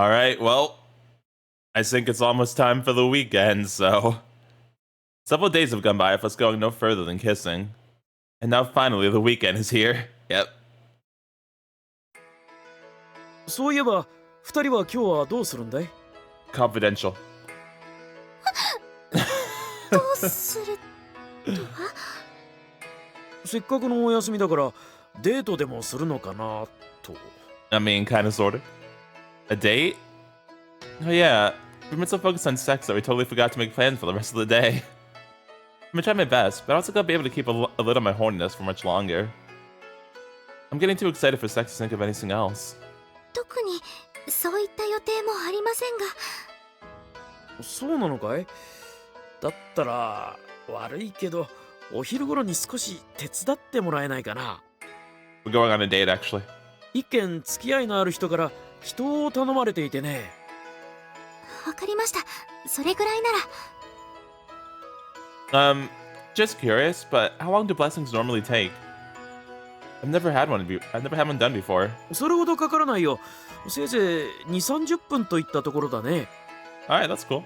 Alright, well, I think it's almost time for the weekend, so... Several days have gone by of us going no further than kissing. And now finally the weekend is here. Yep. そういえば、二人は今日はどうするんだい? Confidential. どうするとは? せっかくのお休みだからデートでもするのかなと。I mean, kinda sorta. A date? Oh yeah, we've been so focused on sex that we totally forgot to make plans for the rest of the day. I'm gonna try my best, but I also gotta be able to keep a lid on my horniness for much longer. I'm getting too excited for sex to think of anything else. 特にそういった予定もありませんが。そうなのかい? だったら悪いけどお昼頃に少し手伝ってもらえないかな? We're going on a date, actually. 一見付き合いのある人から人を頼まれていてね。わかりました。それぐらいなら。Just curious, but how long do blessings normally take? I've never had one done before. それほどかからないよ。せいぜい2、30分といったところだね。Alright, that's cool.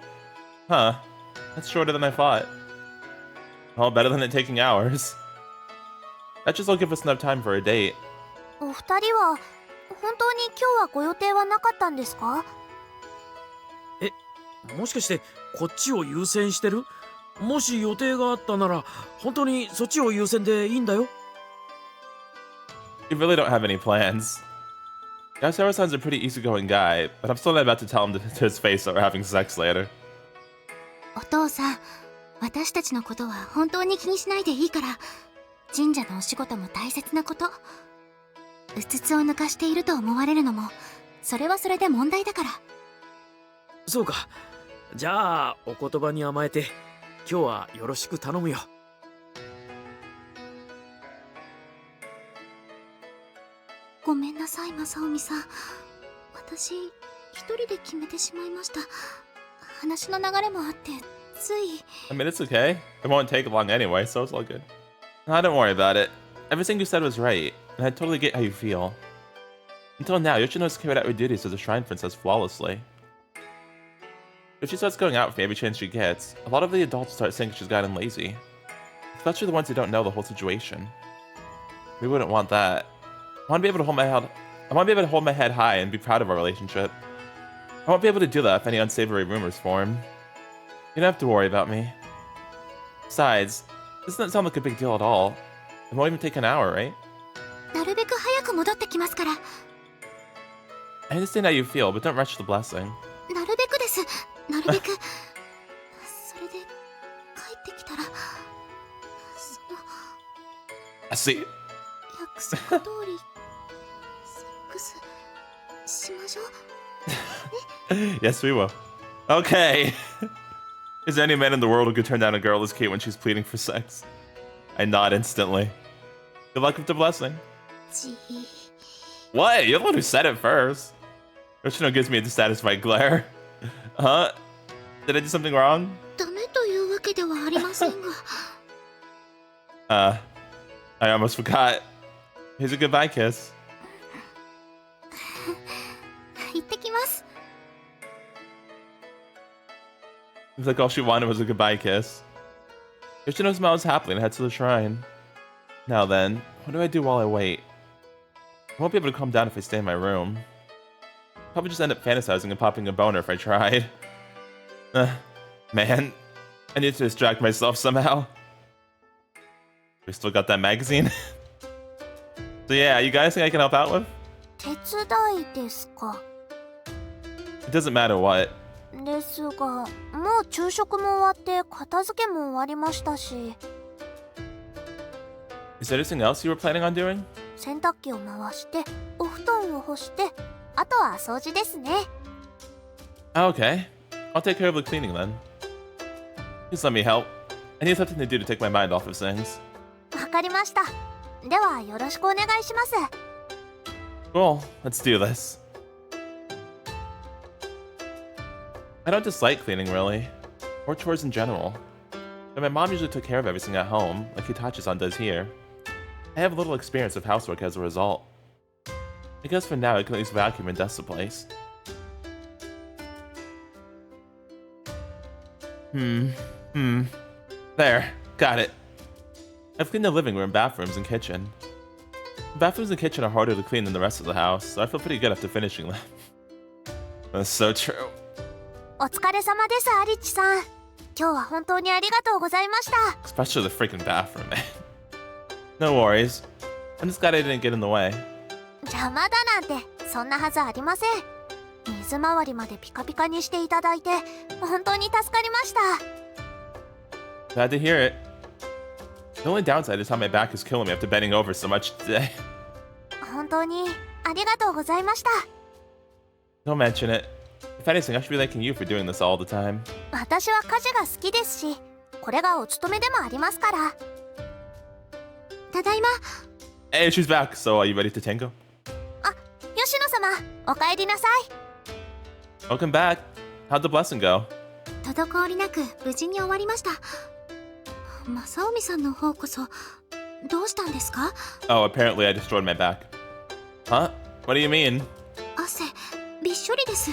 Huh. That's shorter than I thought. Well, better than it taking hours. That just will give us enough time for a date. お二人は本当に今日はご予定はなかったんですか? もしかしてこっちを優先してる? もし予定があったなら本当にそっちを優先でいいんだよ。We really don't have any plans. Yasuhiro-san's a pretty easygoing guy, but I'm still not about to tell him to his face that we're having sex later. お父さん、私たちのことは本当に気にしないでいいから。神社のお仕事も大切なこと。うつつを抜かしていると思われるのも、それはそれで問題だから。そうか。じゃあお言葉に甘えて今日はよろしく頼むよ。ごめんなさい、正臣さん。私、一人で決めてしまいました。話の流れもあって、つい。I mean, it's okay. It won't take long anyway, so it's all good. Nah, don't worry about it. Everything you said was right, and I totally get how you feel. Until now, Yoshino's carried out her duties as a shrine princess flawlessly. If she starts going out with me every chance she gets, a lot of the adults start saying she's gotten lazy. Especially the ones who don't know the whole situation. We wouldn't want that. I want to be able to hold my head high and be proud of our relationship. I won't be able to do that if any unsavory rumors form. You don't have to worry about me. Besides, this doesn't sound like a big deal at all. It won't even take an hour, right? なるべく早く戻ってきますから。I understand how you feel, but don't rush the blessing. なるべくです。なるべく。それで帰ってきたら、I see. 約束通りセックスしましょう。 Yes, we will. Okay. Is there any man in the world who could turn down a girl as cute when she's pleading for sex? I nod instantly. Good luck with the blessing. What? You're the one who said it first. Yoshino gives me a dissatisfied glare. Huh? Did I do something wrong? ダメというわけではありませんが。I almost forgot. Here's a goodbye kiss. 行ってきます。It's like all she wanted was a goodbye kiss. Yoshino smiles happily and heads to the shrine. Now then, what do I do while I wait? I won't be able to calm down if I stay in my room. Probably just end up fantasizing and popping a boner if I tried. Man, I need to distract myself somehow. We still got that magazine? So yeah, you guys think I can help out with? 手伝いですか? It doesn't matter what. ですが、もう昼食も終わって片付けも終わりましたし。Is there anything else you were planning on doing? 洗濯機を回して、お布団を干して、あとは掃除ですね。Okay, I'll take care of the cleaning then. Just let me help. I need something to do to take my mind off of things. わかりました。ではよろしくお願いします。Cool, let's do this. I don't dislike cleaning really, or chores in general. But my mom usually took care of everything at home, like Hitachi-san does here. I have little experience of housework as a result. I guess for now I can at least vacuum and dust the place. There, got it. I've cleaned the living room, bathrooms, and kitchen. The bathrooms and kitchen are harder to clean than the rest of the house, so I feel pretty good after finishing them. That's so true. お疲れ様です、アリッチさん。今日は本当にありがとうございました。 Especially the freaking bathroom, man. No worries. I'm just glad I didn't get in the way. 邪魔だなんてそんなはずありません。水回りまでピカピカにしていただいて本当に助かりました。 Glad to hear it. The only downside is how my back is killing me after bending over so much today. 本当にありがとうございました。 Don't mention it. If anything, I should be thanking you for doing this all the time. 私は家事が好きですし、これがお勤めでもありますから。ただいま。 Hey, she's back. So, are you ready to tango? あ、吉野様、お帰りなさい。 Welcome back. How'd the blessing go? 滞りなく無事に終わりました。正臣さんの方こそどうしたんですか？ Oh, apparently I destroyed my back. Huh? What do you mean? 汗びっしょりです。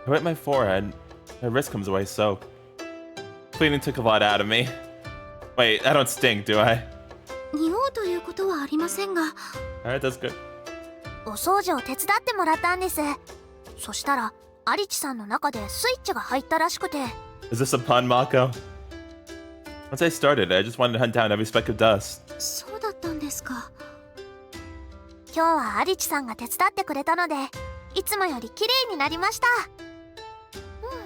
I wet my forehead. My wrist comes away soaked. Cleaning took a lot out of me. Wait, I don't stink, do I? 匂うということはありませんが。 Alright, that's good. お掃除を手伝ってもらったんです。そしたらアリチさんの中でスイッチが入ったらしくて。 Is this a pun, Mako? Once I started, I just wanted to hunt down every speck of dust. そうだったんですか。今日はアリチさんが手伝ってくれたので、いつもより綺麗になりました。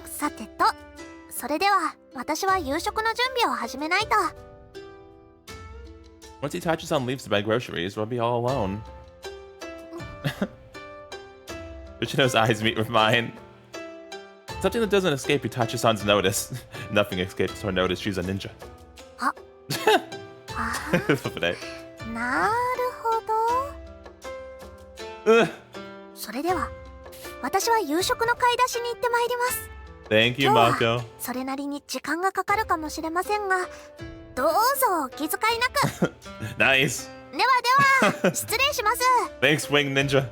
さてと、それでは私は夕食の準備を始めないと。 Once Itachi-san leaves to buy groceries, we'll be all alone. Yoshino's eyes meet with mine. Something that doesn't escape Itachi-san's notice. Nothing escapes her notice. She's a ninja. なるほど。それでは私は夕食の買い出しに行ってまいります。 Thank you, Mako. それなりに時間がかかるかもしれませんが、どうぞお気遣いなく。 Nice. ではでは、失礼します。 Thanks, Wing Ninja.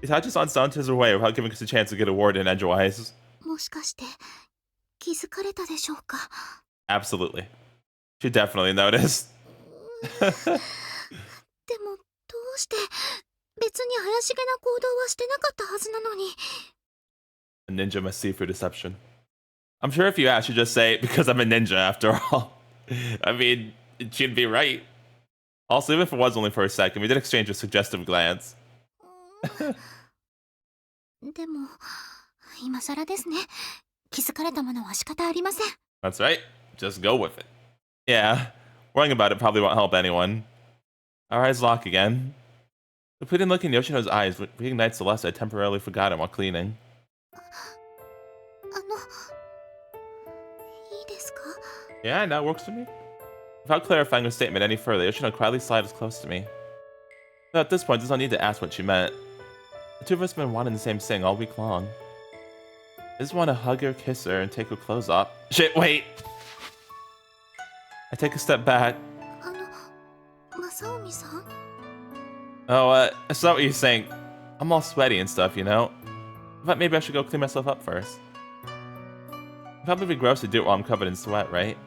Itachi-san sent his way without giving us a chance to get a word in edgewise. もしかして気づかれたでしょうか？ Absolutely. She definitely noticed. でもどうして別に怪しげな行動はしてなかったはずなのに。 A ninja must see through deception. I'm sure if you ask, you'd just say, because I'm a ninja after all. I mean, she'd be right. Also, even if it was only for a second, we did exchange a suggestive glance. でも今更ですね。気づかれたものは仕方ありません。 That's right. Just go with it. Yeah, worrying about it probably won't help anyone. Our eyes lock again. The pleading look in Yoshino's eyes reignites the lust I temporarily forgotten while cleaning. いいですか？ Yeah, that works for me. Without clarifying her statement any further, Yoshino quietly slid close to me. But at this point, there's no need to ask what she meant. The two of us have been wanting the same thing all week long. I just want to hug her, kiss her, and take her clothes off. Shit, wait! I take a step back. 正臣さん？ Oh, that's not what you're saying. I'm all sweaty and stuff, you know? I thought maybe I should go clean myself up first. It'd probably be gross to do it while I'm covered in sweat, right?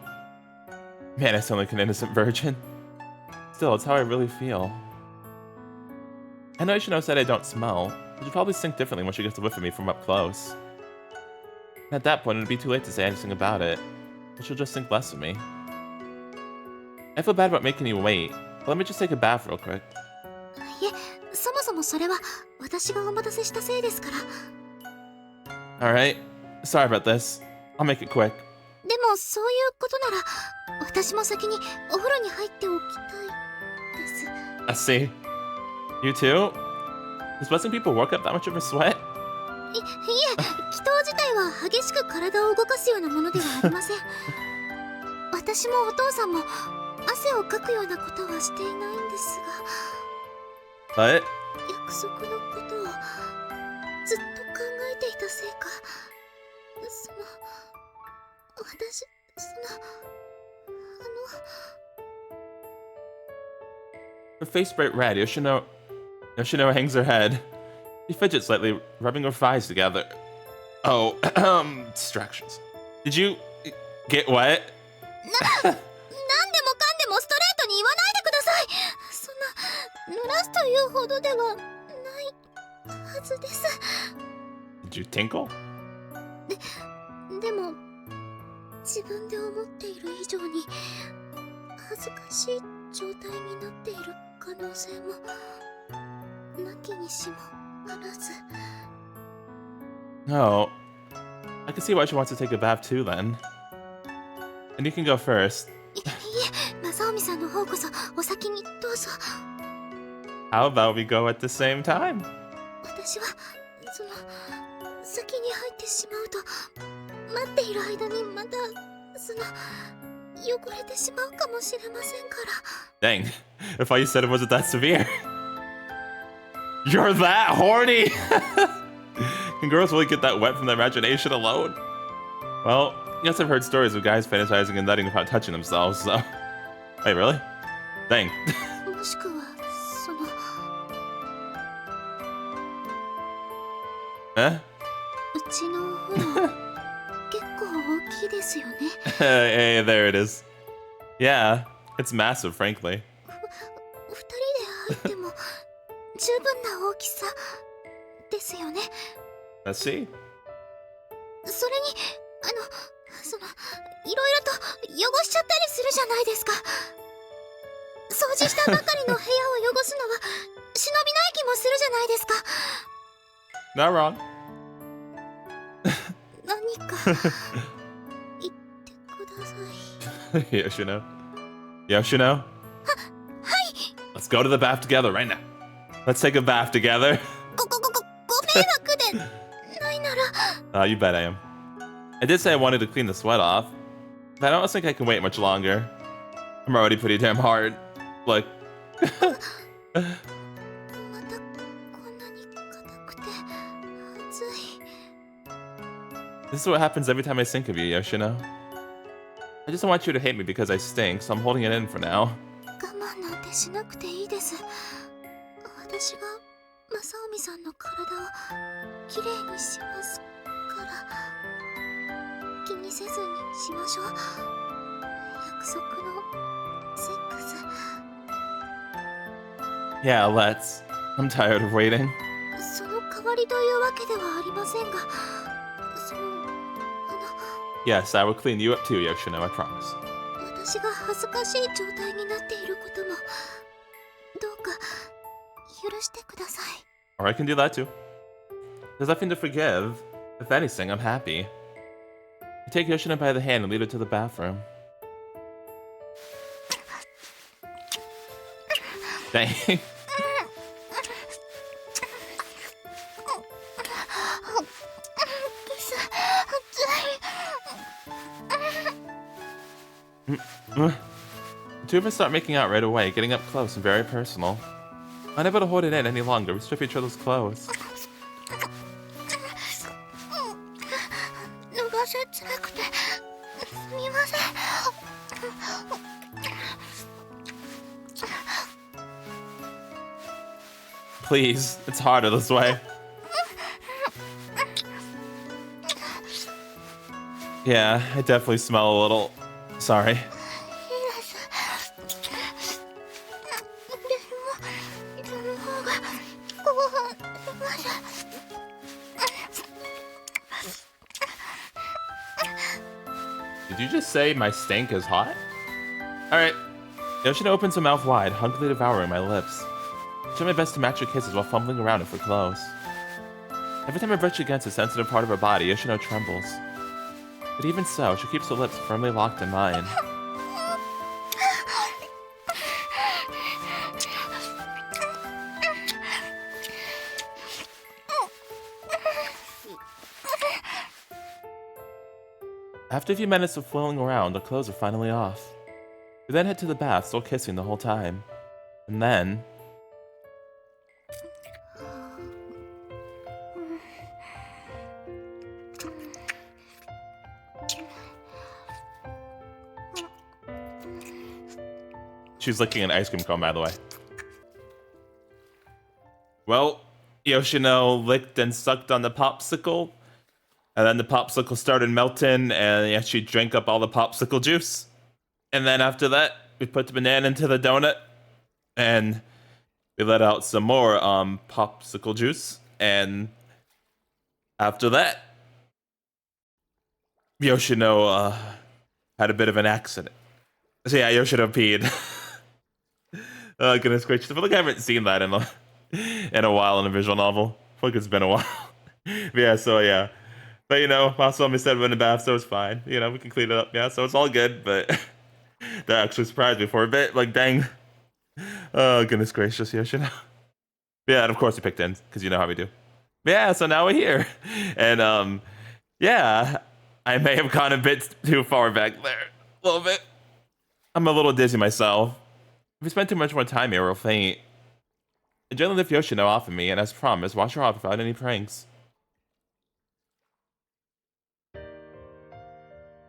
Man, I sound like an innocent virgin. Still, it's how I really feel. I know Yoshino said I don't smell, but she'll probably think differently when she gets a whiff of me from up close. And at that point, it'd be too late to say anything about it, but she'll just think less of me. I feel bad about making you wait, but let me just take a bath real quick. いえ、そもそもそれは私がお待たせしたせいですから。 Alright, sorry about this. I'll make it quick. でもそういうことなら私も先にお風呂に入っておきたいです。 I see. You too? Does blessing people work up that much of a sweat? いえ、祈祷自体は激しく体を動かすようなものではありません。私もお父さんも汗をかくようなことはしていないんですが。 What? 約束のことをずっと考えていたせいか、私、Her face bright red, Yoshino hangs her head. She fidgets slightly, rubbing her thighs together. Oh, distractions. Did you get wet? 何でもかんでもストレートに言わないでください。そんな濡らすというほどではないはずです。 Did you tinkle? でも自分で思っている以上に恥ずかしい状態になっている可能性もなきにしもあらず。 No. I can see why she wants to take a bath too then. And you can go first. いえ、正臣さんの方こそお先にどうぞ。 How about we go at the same time? 私はその先に入ってしまうと待っている間にまたその汚れてしまうかもしれませんから。 Dang. If all you said it wasn't that severe. You're that horny! Can girls really get that wet from their imagination alone? Well, yes, I've heard stories of guys fantasizing and nutting without touching themselves, so... Wait, really? Dang. もしくはその Eh? うちのお風呂結構大きいですよね。 Hey, there it is. Yeah, it's massive, frankly. 二人で入っても十分な大きさですよね。 Let's see. それにそのいろいろと汚しちゃったりするじゃないですか。掃除したばかりの部屋を汚すのは忍びない気もするじゃないですか。 Not wrong. 何か言ってください。 Yoshino. Yoshino? Let's go to the bath together right now. Let's take a bath together. ご迷惑でないなら。 You bet I am. I did say I wanted to clean the sweat off, but I don't think I can wait much longer. I'm already pretty damn hard. Look. またこんなに硬くて熱い。 This is what happens every time I think of you, Yoshino. I just don't want you to hate me because I stink, so I'm holding it in for now. 我慢なんてしなくていいです。私が正臣さんの体をきれいにしますから、気にせずにしましょう。約束のセックス。 Yeah, let's. I'm tired of waiting. その代わりというわけではありませんが、そのYes, I will clean you up too, Yoshino, I promise. 私が恥ずかしい状態になっていることもどうか許してください。 Or I can do that too. There's nothing to forgive. If anything, I'm happy. I take Yoshino by the hand and lead her to the bathroom. Dang. The two of us start making out right away, getting up close and very personal. Unable to hold it in any longer, we strip each other's clothes. 脱がせつらくてすみません。 Please, it's harder this way. Yeah, I definitely smell a little. Sorry. Did you just say my stink is hot? Alright. Yoshino opens her mouth wide, hungrily devouring my lips. I try my best to match her kisses while fumbling around it for clothes. Every time I brush against a sensitive part of her body, Yoshino trembles. But even so, she keeps her lips firmly locked in mine. After a few minutes of flailing around, the clothes are finally off. We then head to the bath, still kissing the whole time. And then... She's licking an ice cream cone, by the way. Well, Yoshino licked and sucked on the popsicle. And then the popsicle started melting, and yeah, she drank up all the popsicle juice. And then after that, we put the banana into the donut, and we let out some more popsicle juice. And after that, Yoshino had a bit of an accident. So yeah, Yoshino peed. Oh, goodness gracious. I feel like I haven't seen that in a while in a visual novel. I feel like it's been a while. But yeah, so yeah. But you know, Masomi said we're in the bath, so it's fine. You know, we can clean it up. Yeah, so it's all good. But that actually surprised me for a bit. Like, dang. Oh, goodness gracious, Yoshino. Yeah, and of course we picked in, because you know how we do. But yeah, so now we're here. And yeah, I may have gone a bit too far back there. A little bit. I'm a little dizzy myself. If we spend too much more time here, we'll faint. I gently lift Yoshino off of me, and as promised, wash her off without any pranks.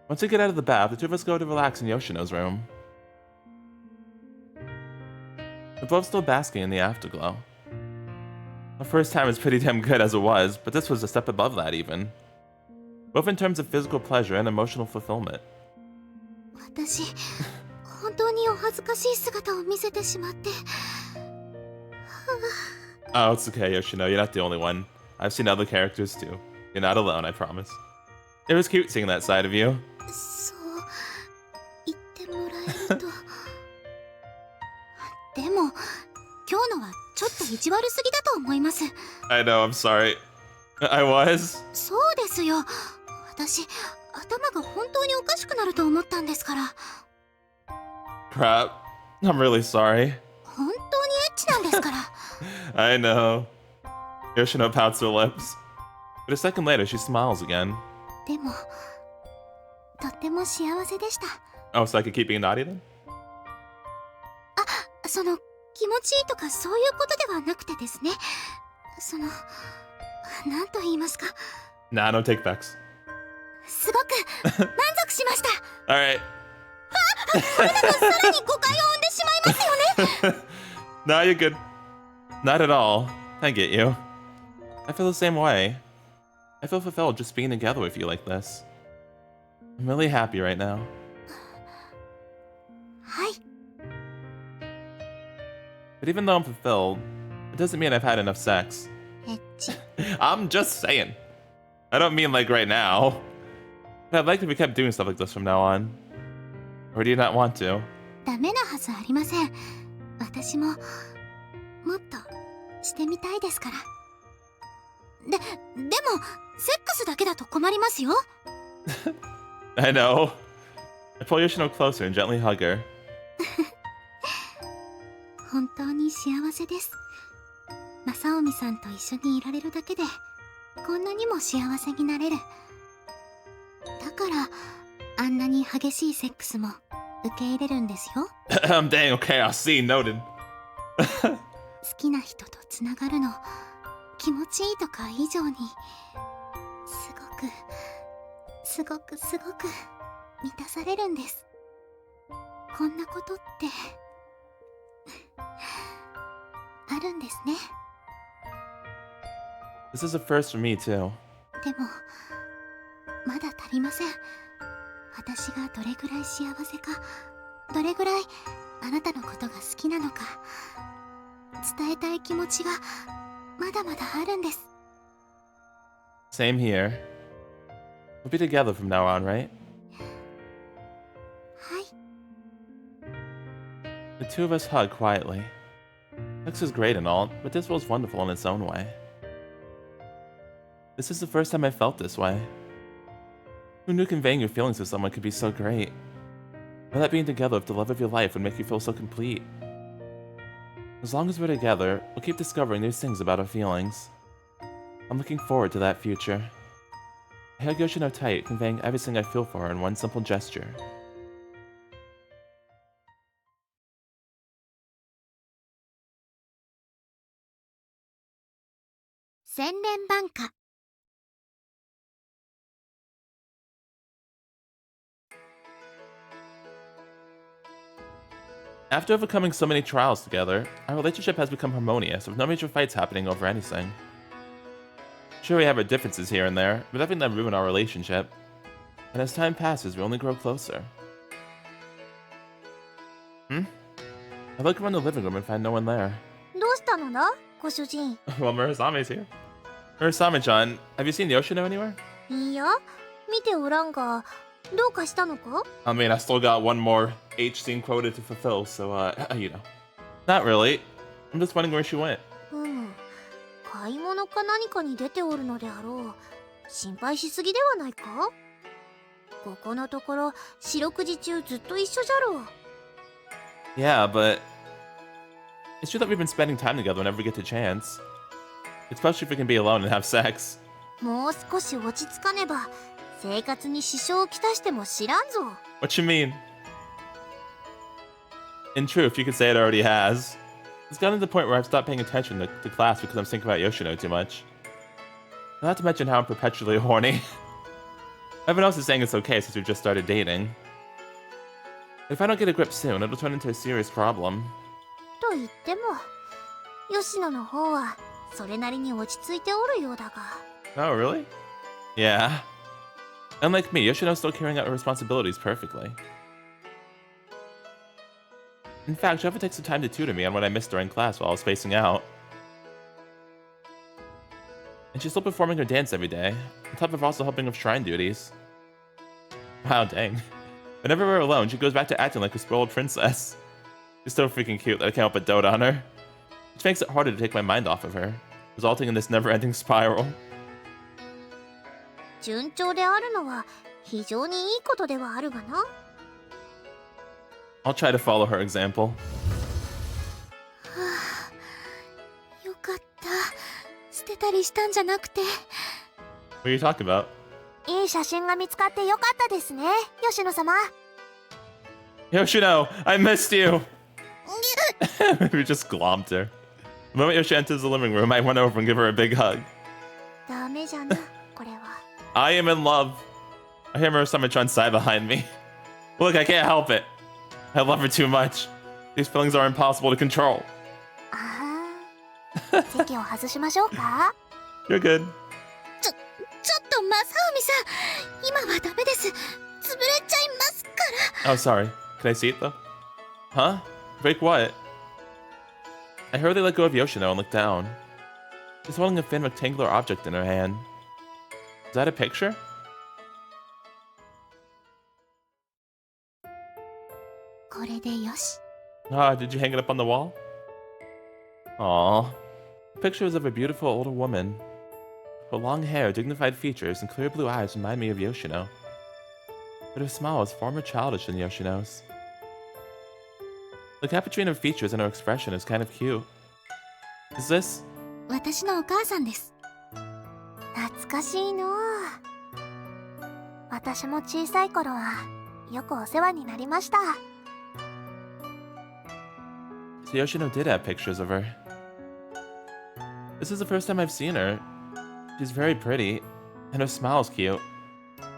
Once we get out of the bath, the two of us go to relax in Yoshino's room. We're both still basking in the afterglow. Our first time was pretty damn good as it was, but this was a step above that even. Both in terms of physical pleasure and emotional fulfillment. 私、本当にお恥ずかしい姿を見せてしまって。Oh, it's okay, Yoshino. You're not the only one. I've seen other characters too. You're not alone, I promise. It was cute seeing that side of you. そう言ってもらえると。でも、今日のはちょっと意地悪すぎだと思います。I know, I'm sorry. I was? そうですよ。私、頭が本当におかしくなると思ったんですから。Crap. I'm really sorry. 本当にエッチなんですから。I know. Yoshino pouts her lips. But a second later, she smiles again. でも、とっても幸せでした。Oh, so I could keep being naughty then? あ、その、気持ちいいとかそういうことではなくてですね。その、なんと言いますか。Nah, no take backs. すごく満足しました。Alright. これだとさらに誤解を生んでしまいますよね。Nah, you're good. Not at all. I get you. I feel the same way. I feel fulfilled just being together with you like this. I'm really happy right now. はい。 But even though I'm fulfilled, it doesn't mean I've had enough sex. エッチ。 I'm just saying. I don't mean like right now. But I'd like if we kept doing stuff like this from now on. Or do you not want to? ダメなはずありません。私ももっとしてみたいですから。でもセックスだけだと困りますよ。I know. I pull Yoshino closer and gently hug her. 本当に幸せです。正臣さんと一緒にいられるだけでこんなにも幸せになれる。だからあんなに激しいセックスも受け入れるんですよ。Dang, okay, I'll see, noted. 好きな人とつながるの気持ちいいとか以上にすごく満たされるんです。こんなことってあるんですね。This is a first for me too. でもまだ足りません。私がどれぐらい幸せか、どれぐらいあなたのことが好きなのか伝えたい気持ちがまだまだあるんです。 Same here. We'll be together from now on, right? はい。 The two of us hug quietly. Sex is great and all, but this was wonderful in its own way. This is the first time I felt this way. Who knew conveying your feelings to someone could be so great? Or that being together with the love of your life would make you feel so complete? As long as we're together, we'll keep discovering new things about our feelings. I'm looking forward to that future. I hug Yoshino tight, conveying everything I feel for her in one simple gesture. Senren Banka. After overcoming so many trials together, our relationship has become harmonious, with no major fights happening over anything. Sure, we have our differences here and there, but nothing that ruin our relationship. And as time passes, we only grow closer. I look around the living room and find no one there. どうしたのだご主人。 Well, Murasame's here. Murasame-chan, have you seen Yoshino anywhere? いいや、見ておらんが、どうかしたのか I mean, I still got one more H scene quota to fulfill, so, you know. Not really. I'm just wondering where she went. 買い物か何かに出ておるのであろう。心配しすぎではないかここのところ、四六時中ずっと一緒じゃろう。Yeah, but it's true that we've been spending time together whenever we get the chance. Especially if we can be alone and have sex. もう少し落ち着かねば、生活に支障をきたしても知らんぞ。What you mean? In truth, you could say it already has. It's gotten to the point where I've stopped paying attention to class because I'm thinking about Yoshino too much. Not to mention how I'm perpetually horny. Everyone else is saying it's okay since we've just started dating. If I don't get a grip soon, it'll turn into a serious problem. と言っても、吉野の方はそれなりに落ち着いておるようだが。Oh, really? Yeah. Unlike me, Yoshino's still carrying out her responsibilities perfectly. In fact, she often takes some time to tutor me on what I missed during class while I was spacing out. And she's still performing her dance every day, on top of also helping with shrine duties. Wow, dang. Whenever we're alone, she goes back to acting like a spoiled princess. She's so freaking cute that I can't help but dote on her. Which makes it harder to take my mind off of her, resulting in this never-ending spiral. 順調であるのは非常にいいことではあるがな。I'll try to follow her example. よかった。捨てたりしたんじゃなくて。What are you talking about? いい写真が見つかってよかったですね、吉野様。Yoshino, I missed you! We just glomped her. The moment Yoshi enters the living room, I went over and give her a big hug. ダメじゃな、これは。I am in love. I hear Murasame-chan sigh behind me. Look, I can't help it. I love her too much. These feelings are impossible to control. ああ。席を外しましょうか You're good. ちょっと正臣さん、今はダメです。潰れちゃいますから。Oh, sorry. Can I see it though? Huh? Break what? I hurriedly let go of Yoshino and looked down. She's holding a thin rectangular object in her hand. Is that a picture? Ah, did you hang it up on the wall? Aww. The picture is of a beautiful older woman. Her long hair, dignified features, and clear blue eyes remind me of Yoshino. But her smile is far more childish than Yoshino's. The gap between her features and her expression is kind of cute. Is this? 私のお母さんです。懐かしいのう。私も小さい頃はよくお世話になりました。So Yoshino did have pictures of her. This is the first time I've seen her. She's very pretty, and her smile is cute.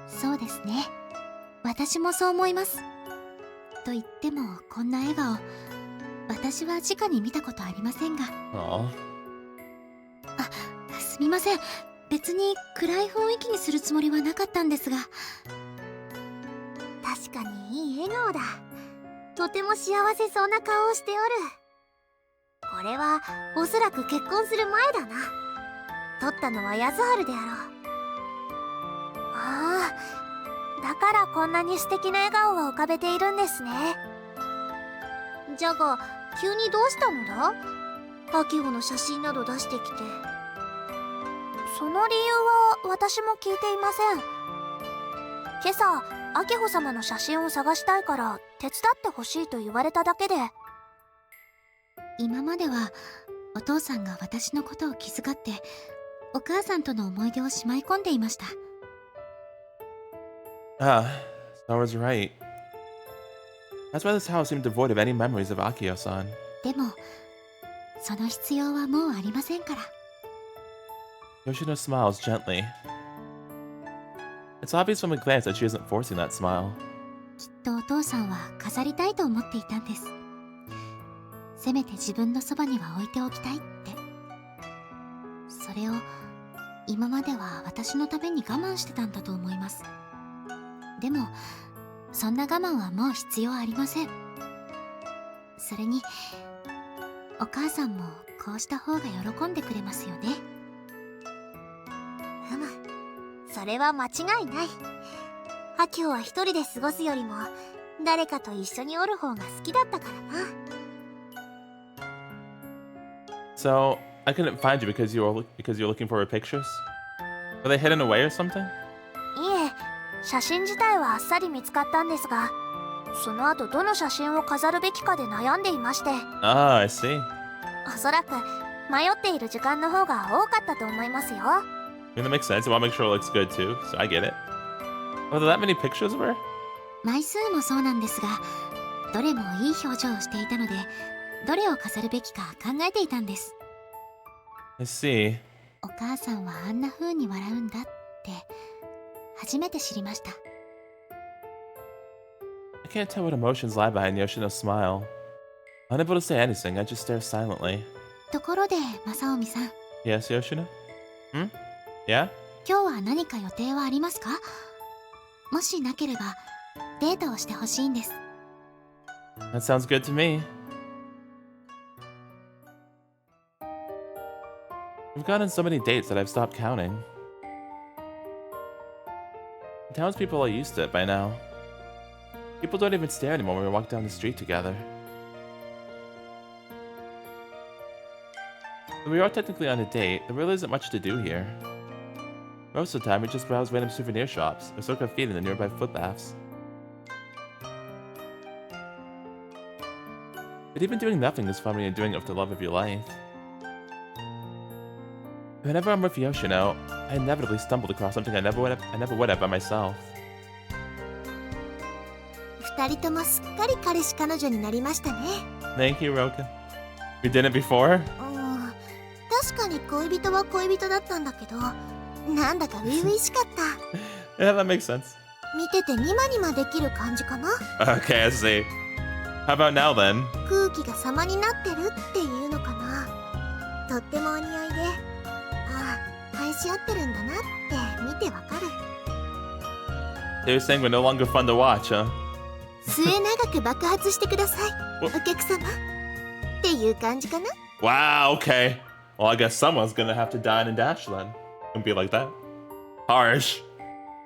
そうですね。私もそう思います。と言ってもこんな笑顔、私は直に見たことありませんが。Aww. すみません。別に暗い雰囲気にするつもりはなかったんですが。確かにいい笑顔だ。とても幸せそうな顔をしておる。これはおそらく結婚する前だな。撮ったのは安春であろう。ああ、だからこんなに素敵な笑顔を浮かべているんですね。じゃが急にどうしたのだ？秋穂の写真など出してきて。その理由は私も聞いていません。今朝秋穂様の写真を探したいから手伝ってほしいと言われただけで。今まではお父さんが私のことを気遣ってお母さんとの思い出をしまい込んでいました。Ah, Star was right. That's why this house seemed devoid of any memories of Akio-san. でもその必要はもうありませんから。Yoshino smiles gently. It's obvious from a glance that she isn't forcing that smile. きっとお父さんは飾りたいと思っていたんです。せめて自分のそばには置いておきたいって。それを今までは私のために我慢してたんだと思います。でもそんな我慢はもう必要ありません。それにお母さんもこうした方が喜んでくれますよね。それは間違いない。ハキョは一人で過ごすよりも誰かと一緒におる方が好きだったからな。 So, I couldn't find you because you're looking for her pictures? Were they hidden away or something? いえ、写真自体はあっさり見つかったんですが、その後どの写真を飾るべきかで悩んでいまして。Ah, I see. おそらく迷っている時間の方が多かったと思いますよ。I mean, that makes sense. I want to make sure it looks good too, so I get it. Were there that many pictures of her? 枚数もそうなんですが、どれもいい表情をしていたので、どれを飾るべきか考えていたんです。I see. お母さんはあんな風に笑うんだって初めて知りました。I can't tell what emotions lie behind Yoshino's smile. Unable to say anything, I just stare silently. ところで、正臣さん。Yes, Yoshino? Yeah? 今日は何か予定はありますか？もしなければ、デートをしてほしいんです。That sounds good to me. We've gone on so many dates that I've stopped counting. The townspeople are used to it by now. People don't even stare anymore when we walk down the street together. Though we are technically on a date, there really isn't much to do here. Most of the time, we just browse random souvenir shops or soak our feet in the nearby footbaths. But even doing nothing is fun when you're doing it with the love of your life. Whenever I'm with Yoshino, I inevitably stumbled across something I never would have by myself. 二人ともすっかり彼氏彼女になりましたね。 Thank you, Roka. You did it before? 確かに恋人は恋人だったんだけど、なんだか初々しかった。Yeah, that makes sense. 見ててニマニマできる感じかな。 Okay, I see. How about now then? 空気が様になってるっていうのかな。とってもお似合いで、ああ、愛し合ってるんだなって見てわかる。 They were saying we're no longer fun to watch, huh? 末永く爆発してください、お客様っていう感じかな。 Wow, okay. Well, I guess someone's gonna have to dine and dash then. Don't be like that. Harsh.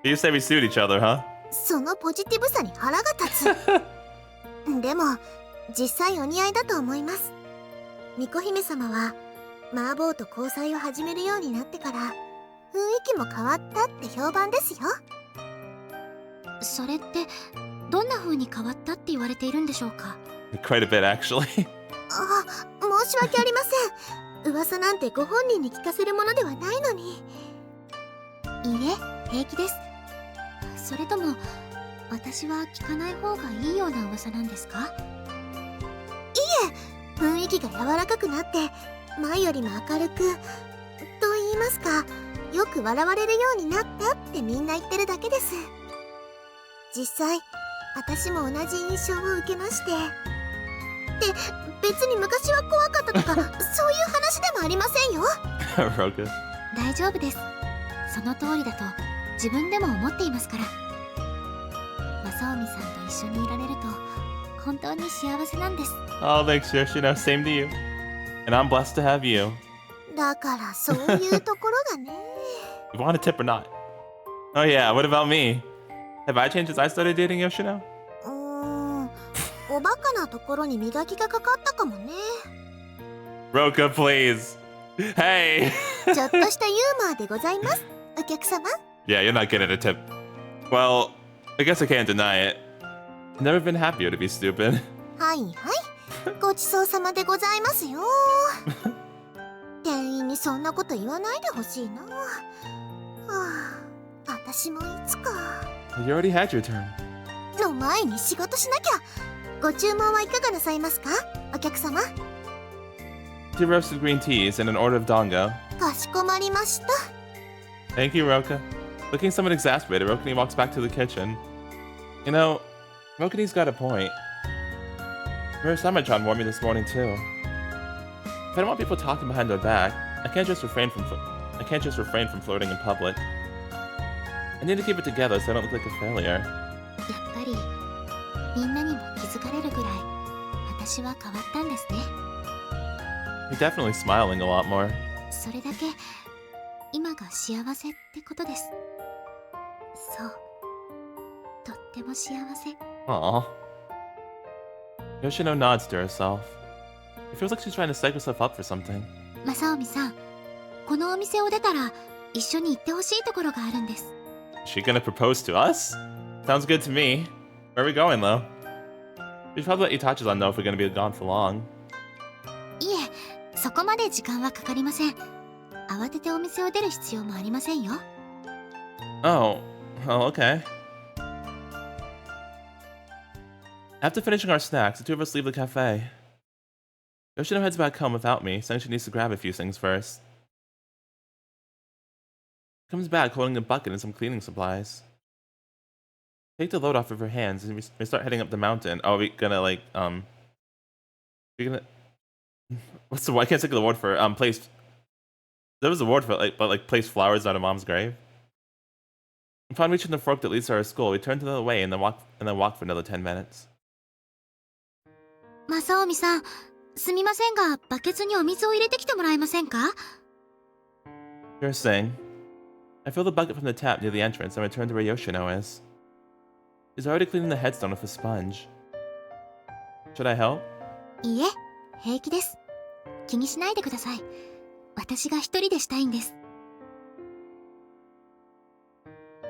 You say we suit each other, huh? そのポジティブさに腹が立つ。でも実際お似合いだと思います。巫女姫様はマーボーと交際を始めるようになってから雰囲気も変わったって評判ですよ。それってどんな風に変わったって言われているんでしょうか？ Quite a bit, actually. あ、申し訳ありません。噂なんてご本人に聞かせるものではないのに。いいえ、平気です。それとも私は聞かない方がいいような噂なんですか？いえ、雰囲気が柔らかくなって前よりも明るくと言いますか、よく笑われるようになったってみんな言ってるだけです。実際私も同じ印象を受けまして。で、別に昔は怖かったとかそういう話でもありませんよ。Roka. 大丈夫です。その通りだと自分でも思っていますから。正臣さんと一緒にいられると本当に幸せなんです。 Oh, thanks, Yoshino. Same to you. And I'm blessed to have you. だからそういうところがね。You want a tip or not? Oh yeah, what about me? Have I changed since I started dating Yoshino? おバカなところに磨きがかかったかもね。 Roka, please. Hey! ちょっとしたユーモアでございます、お客様。 Yeah, you're not getting a tip. Well, I guess I can't deny it. I've never been happier to be stupid. はいはい、ごちそうさまでございますよ。店員にそんなこと言わないでほしいな。はあ、私もいつか。 You already had your turn. の前に仕事しなきゃ。ご注文はいかがなさいますか、お客様。 Two roasted green teas and an order of dongo. かしこまりました。 Thank you, Roka. Looking somewhat exasperated, Rokuni walks back to the kitchen. You know, Rokuni's got a point. Murasamemaru warned me this morning too. If I don't want people talking behind their back, I can't just refrain from I can't just refrain from flirting in public. I need to keep it together so I don't look like a failure. やっぱりみんなにも気づかれるぐらい私は変わったんですね。 You're definitely smiling a lot more. それだけ今が幸せってことです。そう、とっても幸せ。 Aww. Yoshino nods to herself. It feels like she's trying to psych herself up for something. 正臣さん、このお店を出たら一緒に行ってほしいところがあるんです。 Is she gonna propose to us? Sounds good to me. Where are we going, though? We should probably let Itachi-san know if we're gonna be gone for long. いえ、そこまで時間はかかりません。慌ててお店を出る必要もありませんよ。 Oh, okay. After finishing our snacks, the two of us leave the cafe. Yoshino heads back home without me, saying she needs to grab a few things first. She comes back holding a bucket and some cleaning supplies. Take the load off of her hands and we start heading up the mountain. Oh, we gonna like we're gonna what's the I can't think of the word for it. Place. There was a word for it, like place flowers at a mom's grave. Upon reaching the fork that leads to our school, we turn to the way and then walk for another 10 minutes. 正臣さん、すみませんがバケツにお水を入れてきてもらえませんか？ Sure thing. I fill the bucket from the tap near the entrance and return to where Yoshino is. He's already cleaning the headstone with a sponge. Should I help? いいえ、平気です。気にしないでください。私が一人でしたいんです。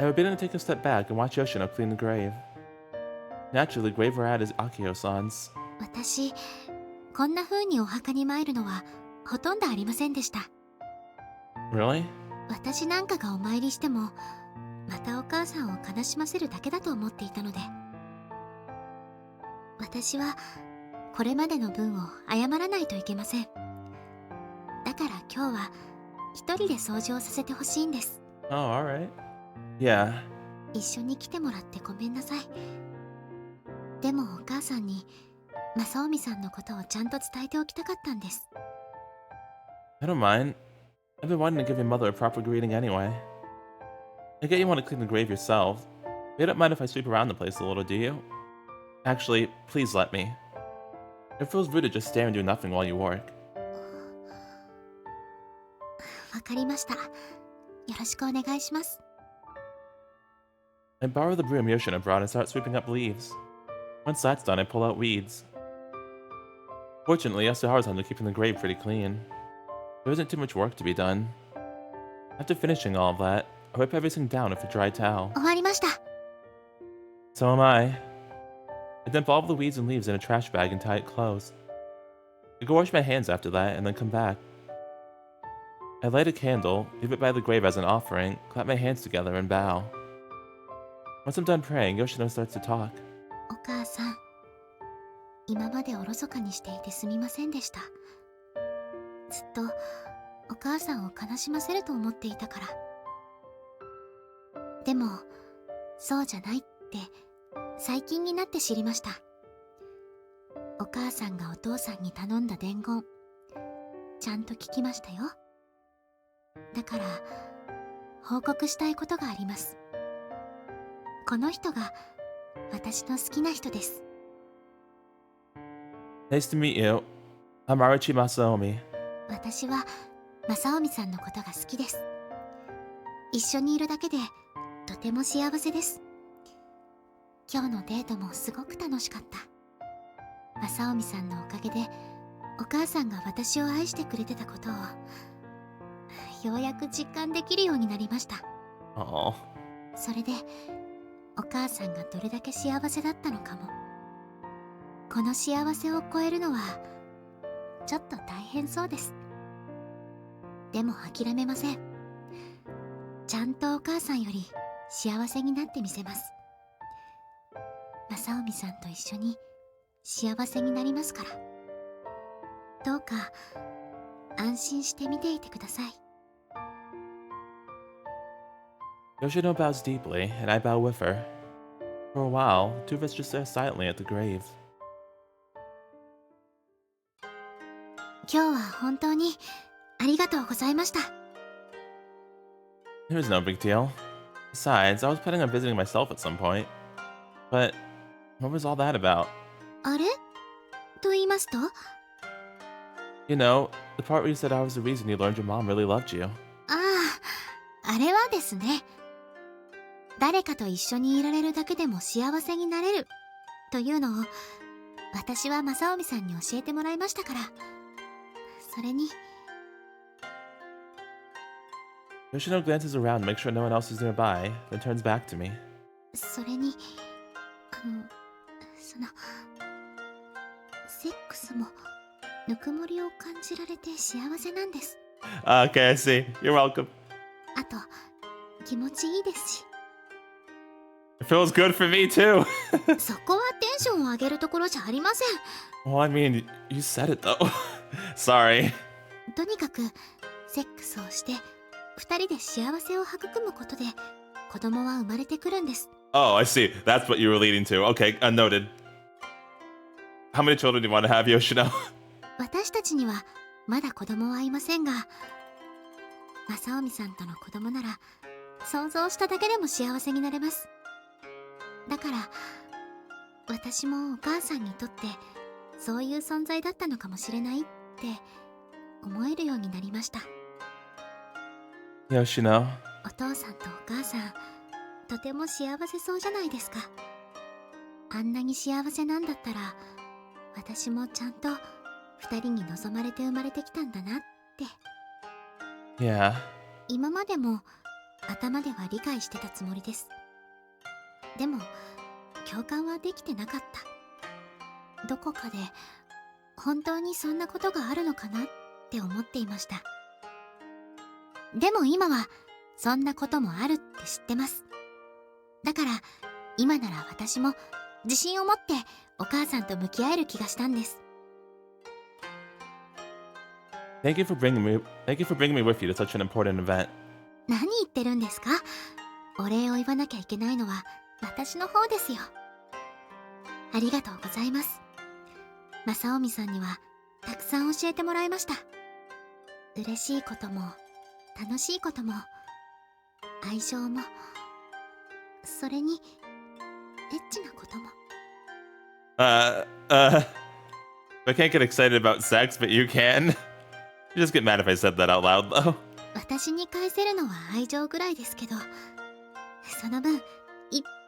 I forbidden to take a step back and watch Yoshino clean the grave. Naturally, the grave we're at is Akio-san's. 私、こんな風にお墓に参るのはほとんどありませんでした。 Really? 私なんかがお参りしても、またお母さんを悲しませるだけだと思っていたので。私はこれまでの分を謝らないといけません。だから今日は一人で掃除をさせてほしいんです。 Oh, alright. Yeah. 一緒に来てもらってごめんなさい。でもお母さんに正臣さんのことをちゃんと伝えておきたかったんです。 I don't mind. I've been wanting to give your mother a proper greeting anyway. I get you want to clean the grave yourself. You don't mind if I sweep around the place a little, do you? Actually, please let me. It feels rude to just stare and do nothing while you work. わかりました。よろしくお願いします。 I borrow the broom Yoshino brought and start sweeping up leaves. Once that's done, I pull out weeds. Fortunately, Yasuharu's keeping the grave pretty clean. There isn't too much work to be done. After finishing all of that, I wipe everything down with a dry towel. 終わりました。 So am I. I dump all of the weeds and leaves in a trash bag and tie it close. I go wash my hands after that and then come back. I light a candle, leave it by the grave as an offering, clap my hands together and bow. Once I'm done praying, Yoshino starts to talk. お母さん、今までおろそかにしていてすみませんでした。ずっとお母さんを悲しませると思っていたから。でもそうじゃないって最近になって知りました。お母さんがお父さんに頼んだ伝言、ちゃんと聞きましたよ。だから報告したいことがあります。この人が私の好きな人です。 Nice to meet you. I'm Arichi Masomi. 私は正臣さんのことが好きです。一緒にいるだけでとても幸せです。今日のデートもすごく楽しかった。正臣さんのおかげでお母さんが私を愛してくれてたことをようやく実感できるようになりました。 Aww. それでお母さんがどれだけ幸せだったのかも。この幸せを超えるのはちょっと大変そうです。でも諦めません。ちゃんとお母さんより幸せになってみせます。正臣さんと一緒に幸せになりますから。どうか安心して見ていてください。 Yoshino bows deeply, and I bow with her. For a while, the two of us just stare silently at the grave. 今日は本当にありがとうございました。It was no big deal. Besides, I was planning on visiting myself at some point. But what was all that about? あれと言いますと？ You know, the part where you said I was the reason you learned your mom really loved you. ああ、あれはですね。誰かと一緒にいられるだけでも幸せになれるというのを私は正臣さんに教えてもらいましたから。それに Yoshino glances around to make sure no one else is nearby, then turns back to me. それにそのセックスもぬくもりを感じられて幸せなんです。 Okay, I see. You're welcome. あと気持ちいいですし。 It feels good for me too. そこはテンションを上げるところじゃありません。 Well, I mean, you said it though. Sorry. とにかくセックスをして二人で幸せを育むことで子供は生まれてくるんです。 Oh, I see. That's what you were leading to. Okay, noted. How many children do you want to have, Yoshino? 私たちにはまだ子供はいませんが、正臣さんとの子供なら想像しただけでも幸せになれます。だから私もお母さんにとってそういう存在だったのかもしれないって思えるようになりました。 Yoshino. お父さんとお母さんとても幸せそうじゃないですか。あんなに幸せなんだったら私もちゃんと二人に望まれて生まれてきたんだなって。 Yeah. 今までも頭では理解してたつもりです。でも共感はできてなかった。どこかで本当にそんなことがあるのかなって思っていました。でも今はそんなこともあるって知ってます。だから今なら私も自信を持ってお母さんと向き合える気がしたんです。 Thank you for bringing me with you to such an important event. 何言ってるんですか？お礼を言わなきゃいけないのは私の方ですよ。ありがとうございます。正臣さんにはたくさん教えてもらいました。嬉しいことも楽しいことも愛情も、それにエッチなことも。 I can't get excited about sex, but you can. You just get mad if I said that out loud, though. 私に返せるのは愛情ぐらいですけど、その分いっ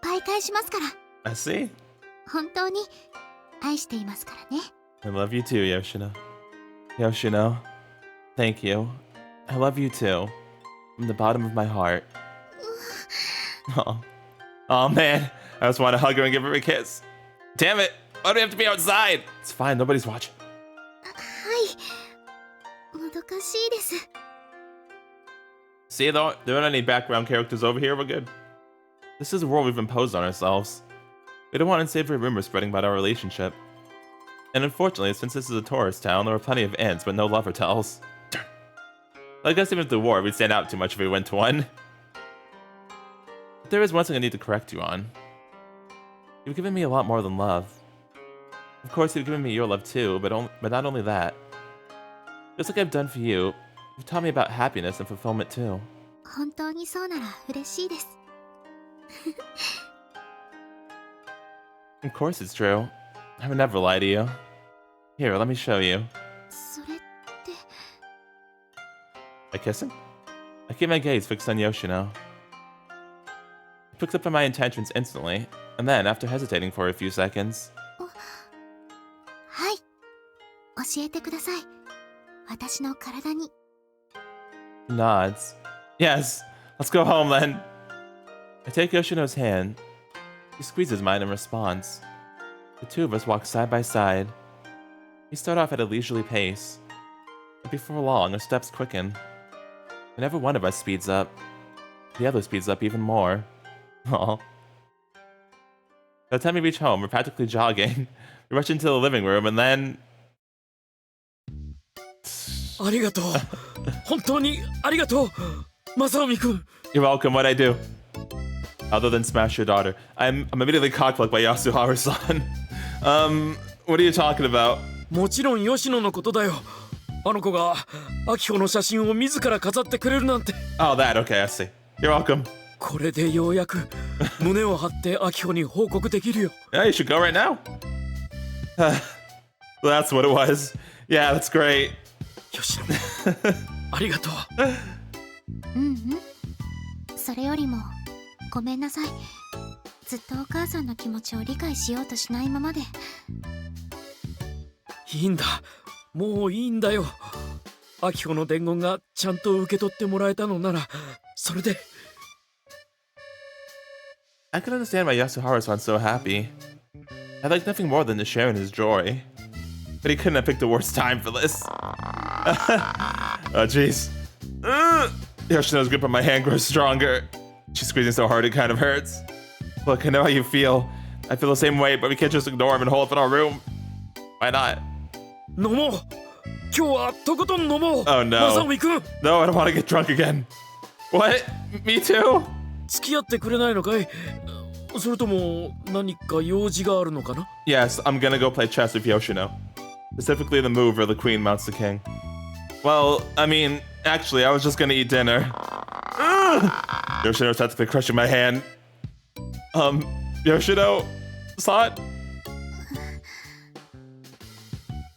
ぱい返しますから。 I see. 本当に愛していますからね。 I love you too, Yoshino. Yoshino, thank you. I love you too. From the bottom of my heart. Oh man, I just want to hug her and give her a kiss. Damn it! Why do we have to be outside? It's fine, nobody's watching. はい、もどかしいです。 See, though, there aren't any background characters over here, we're good. This is a world we've imposed on ourselves. We don't want unsavory rumors spreading about our relationship. And unfortunately, since this is a tourist town, there are plenty of inns, but no lover tells. I guess even if the war, we'd stand out too much if we went to one. But there is one thing I need to correct you on. You've given me a lot more than love. Of course, you've given me your love too, but not only that. Just like I've done for you, you've taught me about happiness and fulfillment too. 本当にそうなら嬉しいです。 Of course it's true. I would never lie to you. Here, let me show you. それって By kissing? I keep my gaze fixed on Yoshino. He picks up on my intentions instantly, and then, after hesitating for a few seconds, はい、教えてください。私の体に。 he nods. Yes, let's go home then. I take Yoshino's hand. He squeezes mine in response. The two of us walk side by side. We start off at a leisurely pace, but before long, our steps quicken. Whenever one of us speeds up, the other speeds up even more. Aw. By the time we reach home, we're practically jogging. We rush into the living room and then... ありがとう。本当にありがとう。正臣くん。 You're welcome, what'd I do? Other than smash your daughter. I'm immediately cockblocked by Yasuharu-san. What are you talking about? もちろん吉野のことだよ。あの子がアキホの写真を自ら飾ってくれるなんて。 Oh, that, okay, I see. You're welcome. これでようやく胸を張ってアキホに報告できるよ。Yeah, you should go right now. That's what it was. Yeah, that's great. よしのありがとう。うんうん。それよりもごめんなさい。ずっとお母さんの気持ちを理解しようとしないままで。いいんだ、もういいんだよ。アキホの伝言がちゃんと受け取ってもらえたのならそれで。I can understand why Yasuharu sounds so happy. I'd like nothing more than to share in his joy. But he couldn't have picked the worst time for this. Oh, jeez. Yoshino's grip on my hand grows stronger. She's squeezing so hard it kind of hurts. Look, I know how you feel. I feel the same way, but we can't just ignore him and hole up in our room. Why not? 飲もう。今日はとことん飲もう。Oh, no. マサオミくん。 No, I don't want to get drunk again. What? Me too? 付き合ってくれないのかい？それとも何か用事があるのかな？ Yes, I'm gonna go play chess with Yoshino. Specifically the move where the queen mounts the king. Well, I mean, actually, I was just gonna eat dinner. Yoshino's practically crushing my hand. Yoshino-san?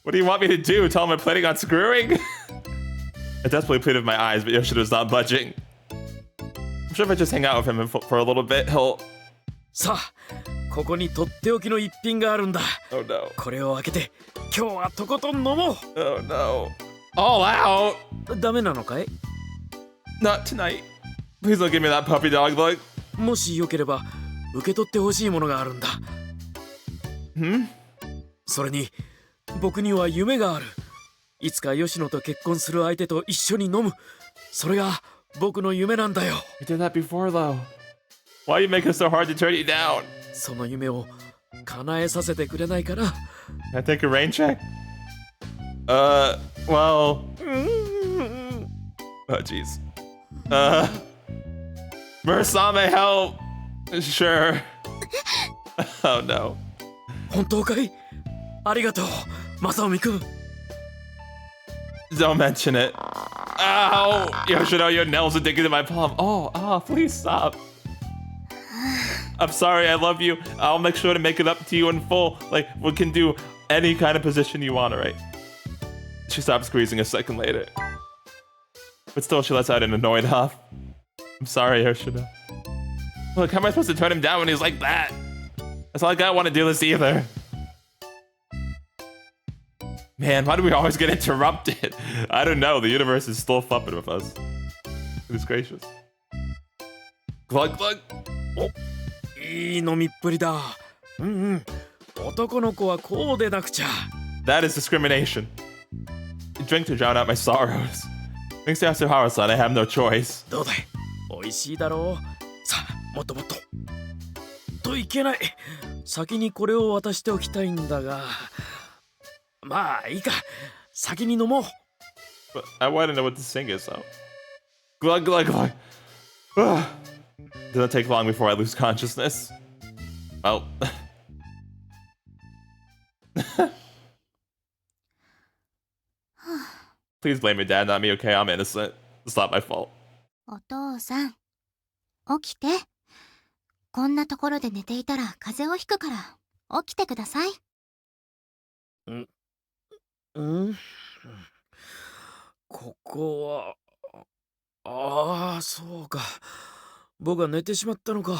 What do you want me to do? Tell him I'm planning on screwing? I desperately pleaded with my eyes, but Yoshino's not budging. I'm sure if I just hang out with him for a little bit, he'll... さあ、ここにとっておきの一品があるんだ。 Oh no. これを開けて、今日はとことん飲もう。 Oh no. All out? ダメなのかい？ Not tonight. Please don't give me that puppy dog look. もしよければ受け取ってほしいものがあるんだ。それに僕には夢がある。いつか吉野と結婚する相手と一緒に飲む。それが僕の夢なんだよ。 You did that before though. Why are you making it so hard to turn you down? その夢を叶えさせてくれないかな。 Can I take a rain check? Well... Oh, jeez. Murasame, help! Sure. Oh, no. 本当かい？ありがとう、マサオミくん。 Don't mention it. Ow! Yoshino, your nails are digging in my palm. Oh, please stop. I'm sorry, I love you. I'll make sure to make it up to you in full. Like, we can do any kind of position you want, alright? She stopped squeezing a second later. But still, she lets out an annoyed huff. I'm sorry, Yoshino. Look, how am I supposed to turn him down when he's like that? That's not like I want to do this either. Man, why do we always get interrupted? I don't know, the universe is still fucking with us. Goodness gracious. Glug glug. いい飲みっぷりだ。男の子はこうでなくちゃ。 That is discrimination. You drink to drown out my sorrows. Thanks to Yasuharu-san, I have no choice. どうだい？美味しいだろう。さあ、もっともっと。といけない。先にこれを渡しておきたいんだが。まあいいか。先に飲もう。 But I want to know what this thing is, though. Glug glug glug. Doesn't take long before I lose consciousness. Well. Please blame your dad, not me, okay? I'm innocent. It's not my fault. お父さん、起きて。こんなところで寝ていたら風邪をひくから、起きてください。ここは、ああ、そうか。僕は寝てしまったのか。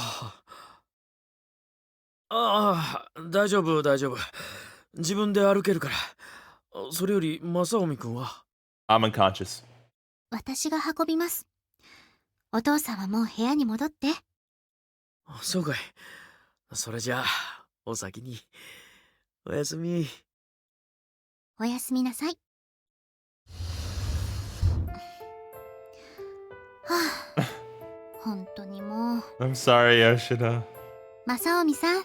ああ、大丈夫、大丈夫。自分で歩けるから。それより、正臣君は？ I'm unconscious. 私が運びます。お父さんはもう部屋に戻って。そうかい。それじゃあ、お先に。おやすみ。おやすみなさい。はあ、本当にもう。I'm sorry, Yoshino. 正臣さん、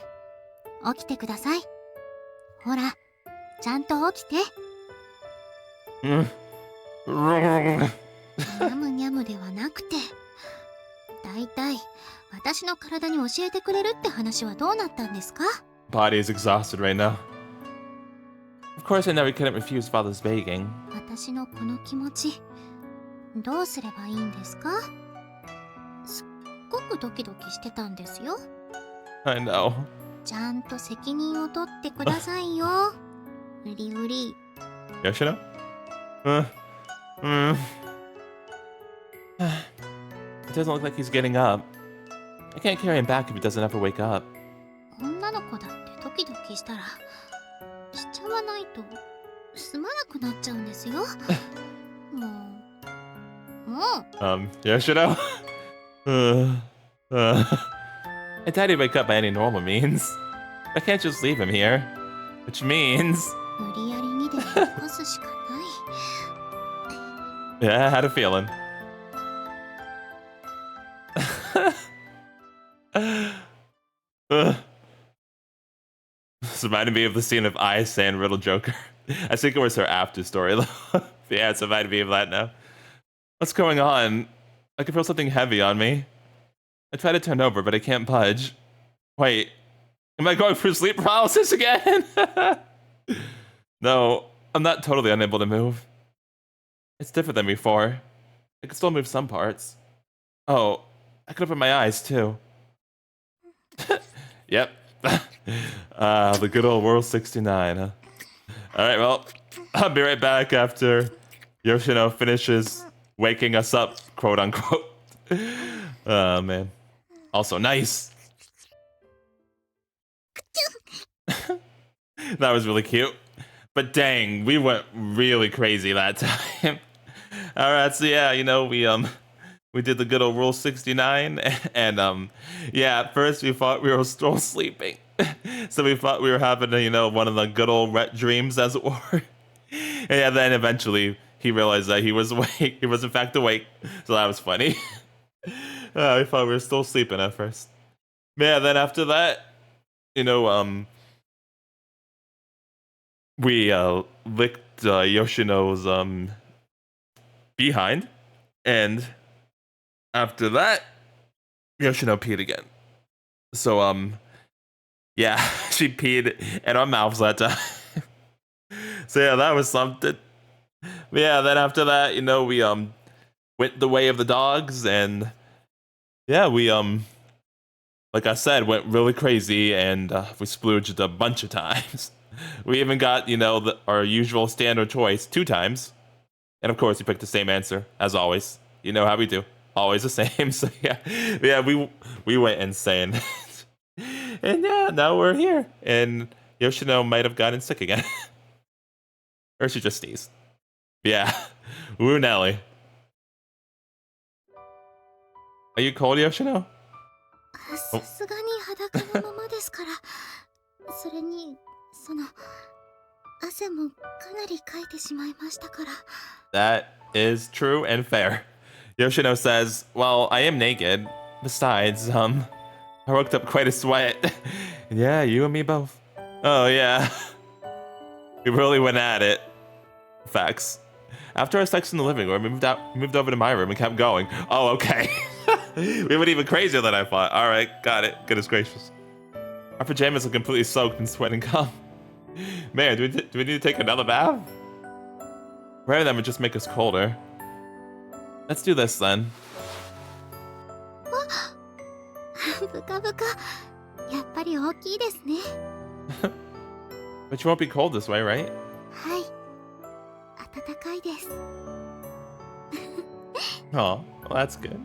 起きてください。ほら、ちゃんと起きて。にゃむにゃむではなくて、だいたい私の体に教えてくれるって話はどうなったんですか？ Body is exhausted right now. Of course, I know we couldn't refuse father's begging. 私のこの気持ち、どうすればいいんですか？すっくドキドキしてたんですよ。 I know. ちゃんと責任を取ってくださいよ。うりうり。 Yoshino? It doesn't look like he's getting up. I can't carry him back if he doesn't ever wake up. 女の子だってドキドキしたらしちゃわないと済まなくなっちゃうんですよ。もう Yoshino? I doubt he'd wake up by any normal means. I can't just leave him here. Which means... 無理やりにでも起こすしかない。 Yeah, I had a feeling. This reminded me of the scene of I San Riddle Joker. I think it was her after story though. Yeah, it's reminded me of that now. What's going on? I can feel something heavy on me. I try to turn over, but I can't budge. Wait, am I going through sleep paralysis again? No, I'm not totally unable to move. It's different than before. I can still move some parts. Oh, I can open my eyes too. Yep. The good old World 69, huh? Alright, well, I'll be right back after Yoshino finishes waking us up, quote unquote. Oh, man. Also, nice. That was really cute. But dang, we went really crazy that time. Alright, so yeah, you know, we did the good old Rule 69, and yeah, at first we thought we were still sleeping. So we thought we were having, you know, one of the good old wet dreams, as it were. And then eventually he realized that he was awake. He was in fact awake. So that was funny. We thought we were still sleeping at first. Yeah, then after that, you know, we licked Yoshino's behind, and after that, Yoshino peed again. So yeah, she peed in our mouths that time. So yeah, that was something. But yeah, then after that, you know, we went the way of the dogs, and yeah, we like I said, went really crazy, and we splooged a bunch of times. We even got, you know, our usual standard choice 2 times. And of course, we picked the same answer, as always. You know how we do. Always the same. So yeah, we went insane. And yeah, now we're here. And Yoshino might have gotten sick again. Or she just sneezed. Yeah. Woo Nelly. Are you cold, Yoshino? さすがに裸のままですから。それに、その、汗もかなりかいてしまいましたから。 That is true and fair. Yoshino says, well, I am naked. Besides, I worked up quite a sweat. Yeah, you and me both. Oh, yeah. We really went at it. Facts. After our sex in the living room, we moved over to my room and kept going. Oh, okay. We went even crazier than I thought. All right, got it. Goodness gracious. Our pajamas are completely soaked in sweat and cum. Man, do we need to take another bath? Rather than would just make us colder. Let's do this then. ブカブカ。やっぱり大きいですね。But you won't be cold this way, right? はい。暖かいです。 Oh, well, that's good.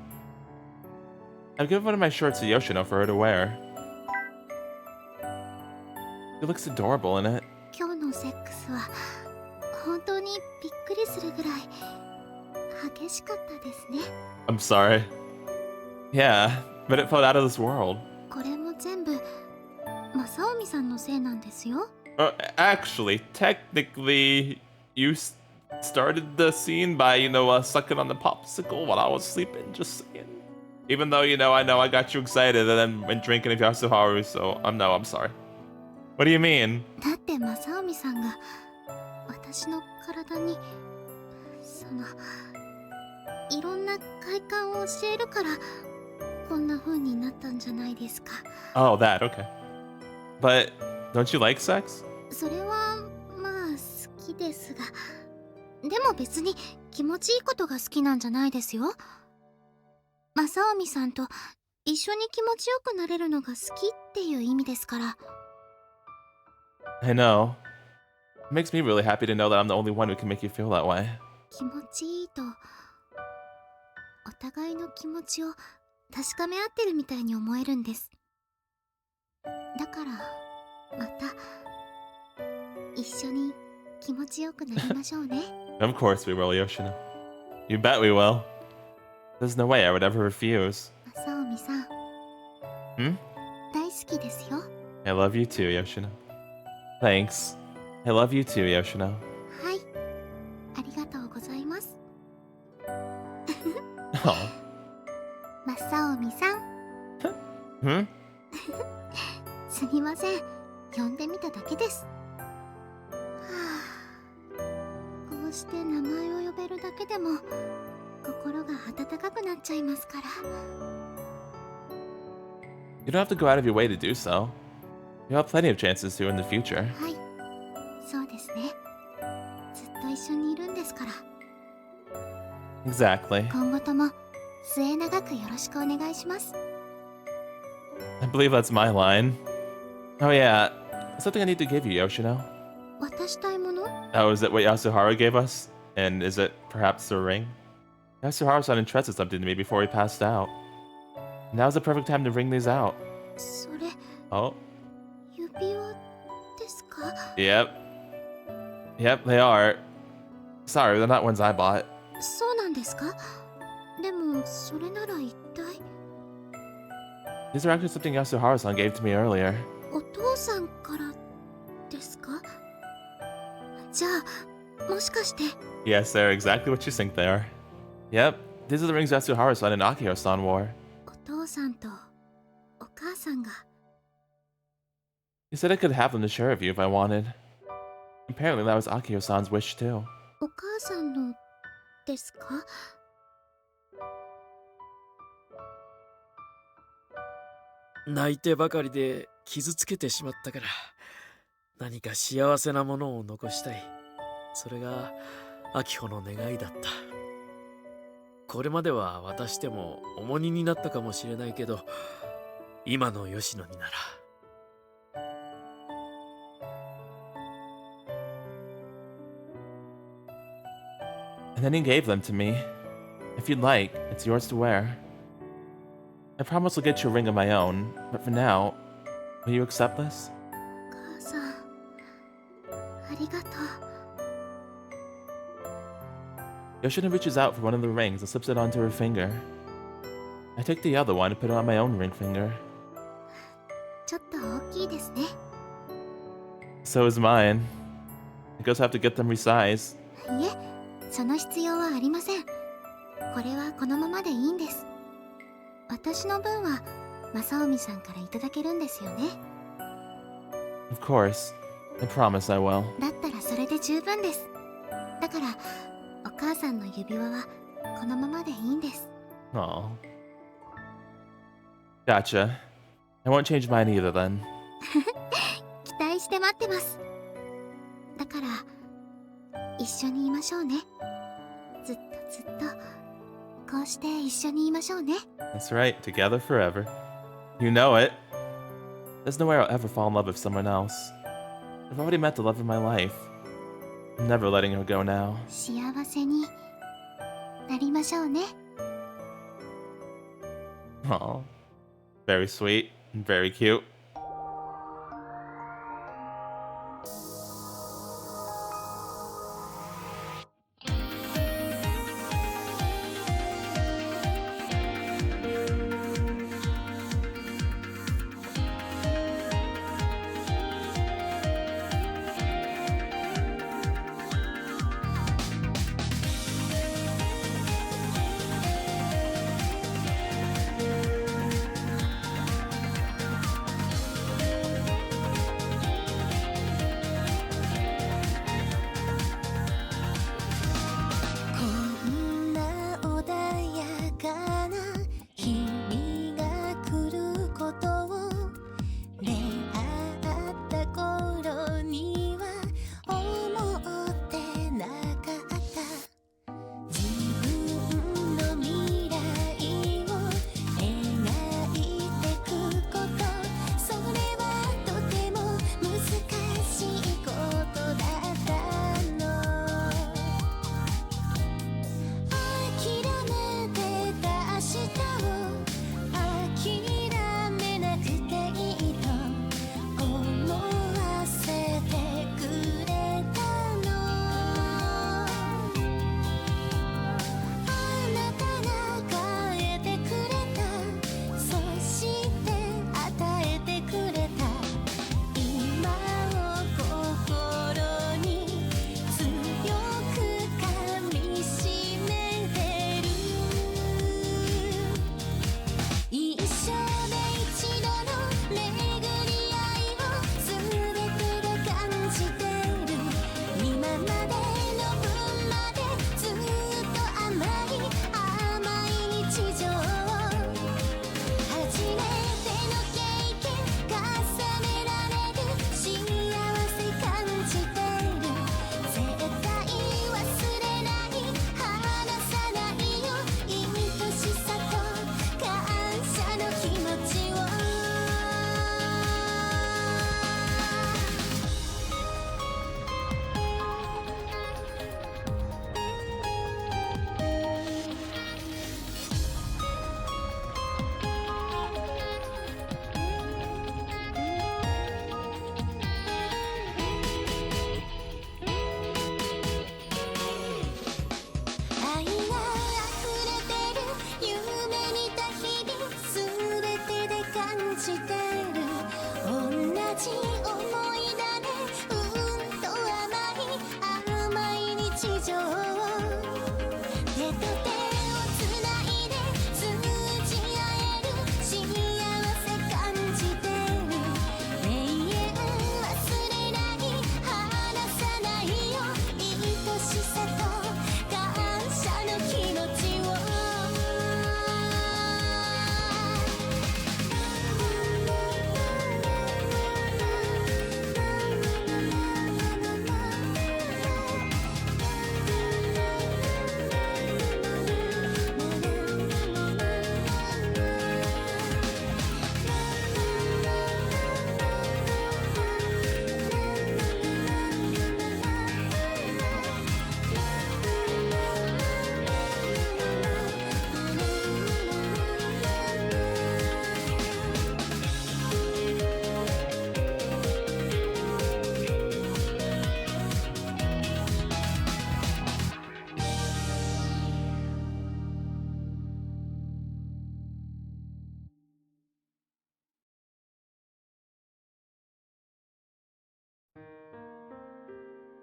I've given one of my shorts to Yoshino for her to wear. She looks adorable in it. 今日のセックスは本当にびっくりするぐらい激しかったですね。 I'm sorry. Yeah, but it felt out of this world. これも全部正臣さんのせいなんですよ。 Actually, technically, you started the scene by, you know, sucking on the popsicle while I was sleeping, just saying. Even though, you know I got you excited and then went drinking if you're Hoori, so I'm sorry. What do you mean? だって正臣さんが私の体にそのいろんな快感を教えるからこんな風になったんじゃないですか。 Oh, that, okay. But don't you like sex? それはまあ好きですが、でも別に気持ちいいことが好きなんじゃないですよ。正臣さんと一緒に気持ちよくなれるのが好きっていう意味ですから。 I know. It makes me really happy to know that I'm the only one who can make you feel that way. 気持ちいいとお互いの気持ちを確かめ合ってるみたいに思えるんです。だからまた一緒に気持ちよくなりましょうね。Of course we will, Yoshino. You bet we will. There's no way I would ever refuse. マサオミさん、Hmm? 大好きですよ。 I love you too, Yoshino. Thanks. I love you too, Yoshino. はい、ありがとうございます。 Oh. マサオミさん、 Hmm? すみません、呼んでみただけです。はあ、こうして名前を呼べるだけでも心が温かくなっちゃいますから。 You don't have to go out of your way to do so. You'll have plenty of chances to in the future. はい、そうですね。ずっと一緒にいるんですから。 Exactly. 今後とも末永くよろしくお願いします。 I believe that's my line. Oh yeah, something I need to give you, Yoshino. 渡したいもの？ Oh, is it what Yasuharu gave us? And is it perhaps the ring? Yasuharu-san entrusted something to me before he passed out. Now's the perfect time to bring these out. それ Oh, 指輪ですか？ yep. Yep, they are. Sorry, they're not ones I bought. そうなんですか？でもそれなら一体。 These are actually something Yasuharu-san gave to me earlier. お父さんからですか？じゃあもしかして。 Yes, they're exactly what you think they are. Yep, these are the rings Yasuharu-san and Akio-san wore. お父さんとお母さんが。 He said I could have them to share with you if I wanted. Apparently that was Akio-san's wish too. お母さんのですか？ 泣いてばかりで傷つけてしまったから、何か幸せなものを残したい。それが秋穂の願いだった。これまでは渡しても重荷になったかもしれないけど、今の吉野になら。 And then he gave them to me. If you'd like, it's yours to wear. I promise I'll get you a ring of my own, but for now, will you accept this? お母さん、ありがとう。 Yoshino reaches out for one of the rings and slips it onto her finger. I take the other one and put it on my own ring finger. ちょっと大きいですね。 So is mine. I guess I have to get them resized. いえ、その必要はありません。これはこのままでいいんです。私の分は正臣さんからいただけるんですよね。 Of course. I promise I will. だったらそれで十分です。だからお母さんの指輪はこのままでいいんです。 Aw. Gotcha. I won't change mine either then. 期待して待ってます。だから一緒にいましょうね。ずっとずっとこうして一緒にいましょうね。 That's right, together forever. You know it. There's no way I'll ever fall in love with someone else. I've already met the love of my life. I'm never letting her go now. 幸せになりましょうね。 Aw. Very sweet and very cute.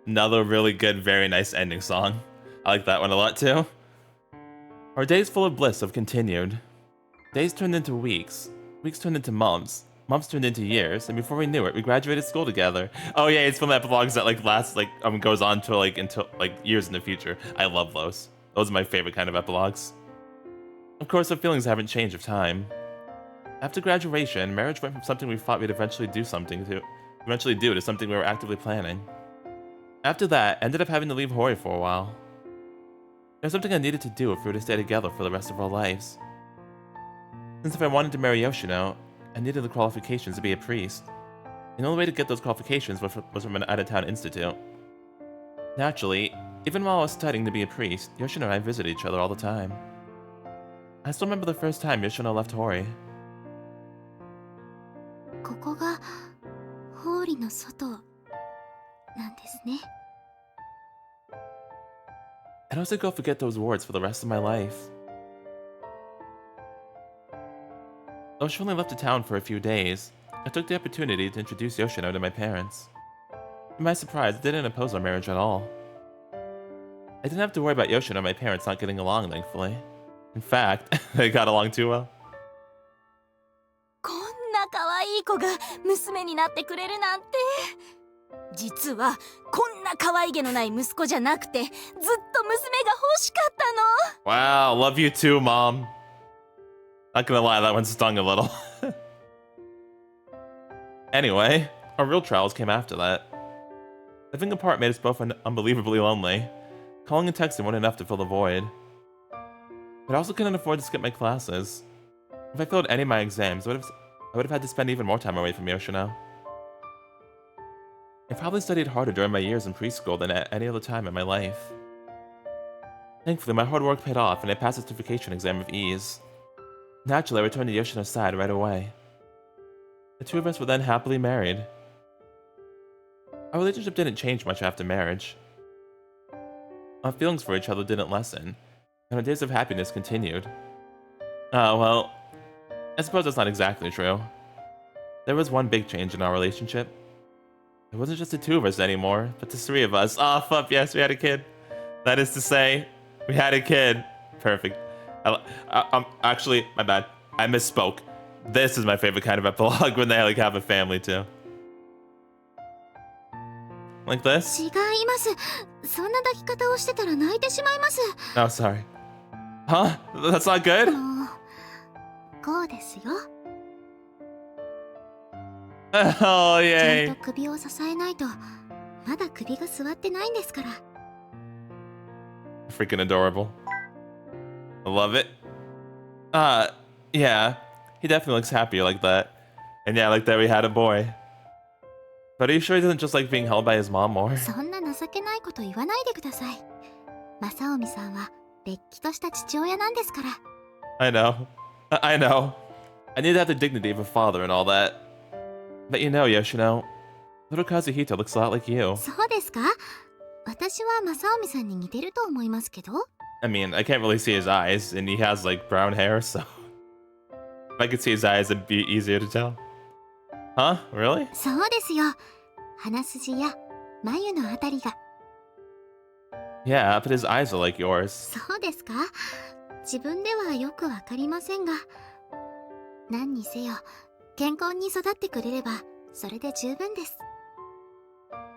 Another really good, very nice ending song. I like that one a lot too. Our days full of bliss have continued. Days turned into weeks. Weeks turned into months. Months turned into years, and before we knew it, we graduated school together. Oh yeah, it's from epilogues that like last goes on to until years in the future. I love those. Those are my favorite kind of epilogues. Of course, our feelings haven't changed with time. After graduation, marriage went from something we thought we'd eventually do to something we were actively planning. After that, I ended up having to leave Hoori for a while. There's something I needed to do if we were to stay together for the rest of our lives. Since if I wanted to marry Yoshino, I needed the qualifications to be a priest. And the only way to get those qualifications was from an out-of-town institute. Naturally, even while I was studying to be a priest, Yoshino and I visited each other all the time. I still remember the first time Yoshino left Hoori. ここがホーリの外なんですね。 I don't think I'll forget those words for the rest of my life. Though she only left the town for a few days, I took the opportunity to introduce Yoshino to my parents. To my surprise, they didn't oppose our marriage at all. I didn't have to worry about Yoshino and my parents not getting along, thankfully. In fact, they got along too well. こんな可愛い子が娘になってくれるなんて。実はこんな可愛げのない息子じゃなくて、ずっと娘が欲しかったの。 Wow, love you too, Mom. Not gonna lie, that one stung a little. Anyway, our real trials came after that. Living apart made us both unbelievably lonely. Calling and texting weren't enough to fill the void. But I also couldn't afford to skip my classes. If I failed any of my exams, I would have had to spend even more time away from Yoshino. I probably studied harder during my years in preschool than at any other time in my life. Thankfully, my hard work paid off and I passed the certification exam with ease. Naturally, I returned to Yoshino's side right away. The two of us were then happily married. Our relationship didn't change much after marriage. Our feelings for each other didn't lessen, and our days of happiness continued. Oh, well, I suppose that's not exactly true. There was one big change in our relationship. It wasn't just the two of us anymore, but the three of us. Oh, fuck, yes, we had a kid. That is to say, we had a kid. Perfect. Actually, my bad. I misspoke. This is my favorite kind of epilogue when they have a family too. Like this? 違います。そんな抱き方をしてたら泣いてしまいます。 Oh, sorry. Huh? That's not good? こうですよ。 Oh, ちゃ yay. んと首を支えないと、まだ首が座ってないんですから。 Freaking adorable. I love it. Yeah. He definitely looks happier like that. And yeah, like that we had a boy. But are you sure he doesn't just like being held by his mom more? そんな情けないこと言わないでください。正臣さんはれっきとした父親なんですから。 I know. I know. I need to have the dignity of a father and all that. But you know, Yoshino, little Kazuhito looks a lot like you. そうですか？私は正臣さんに似てると思いますけど。 I mean, I can't really see his eyes, and he has like brown hair, so if I could see his eyes, it'd be easier to tell. Huh? Really? そうですよ。鼻筋や眉のあたりが。 Yeah, but his eyes are like yours. そうですか？自分ではよくわかりませんが、何にせよ健康に育ってくれればそれで十分です。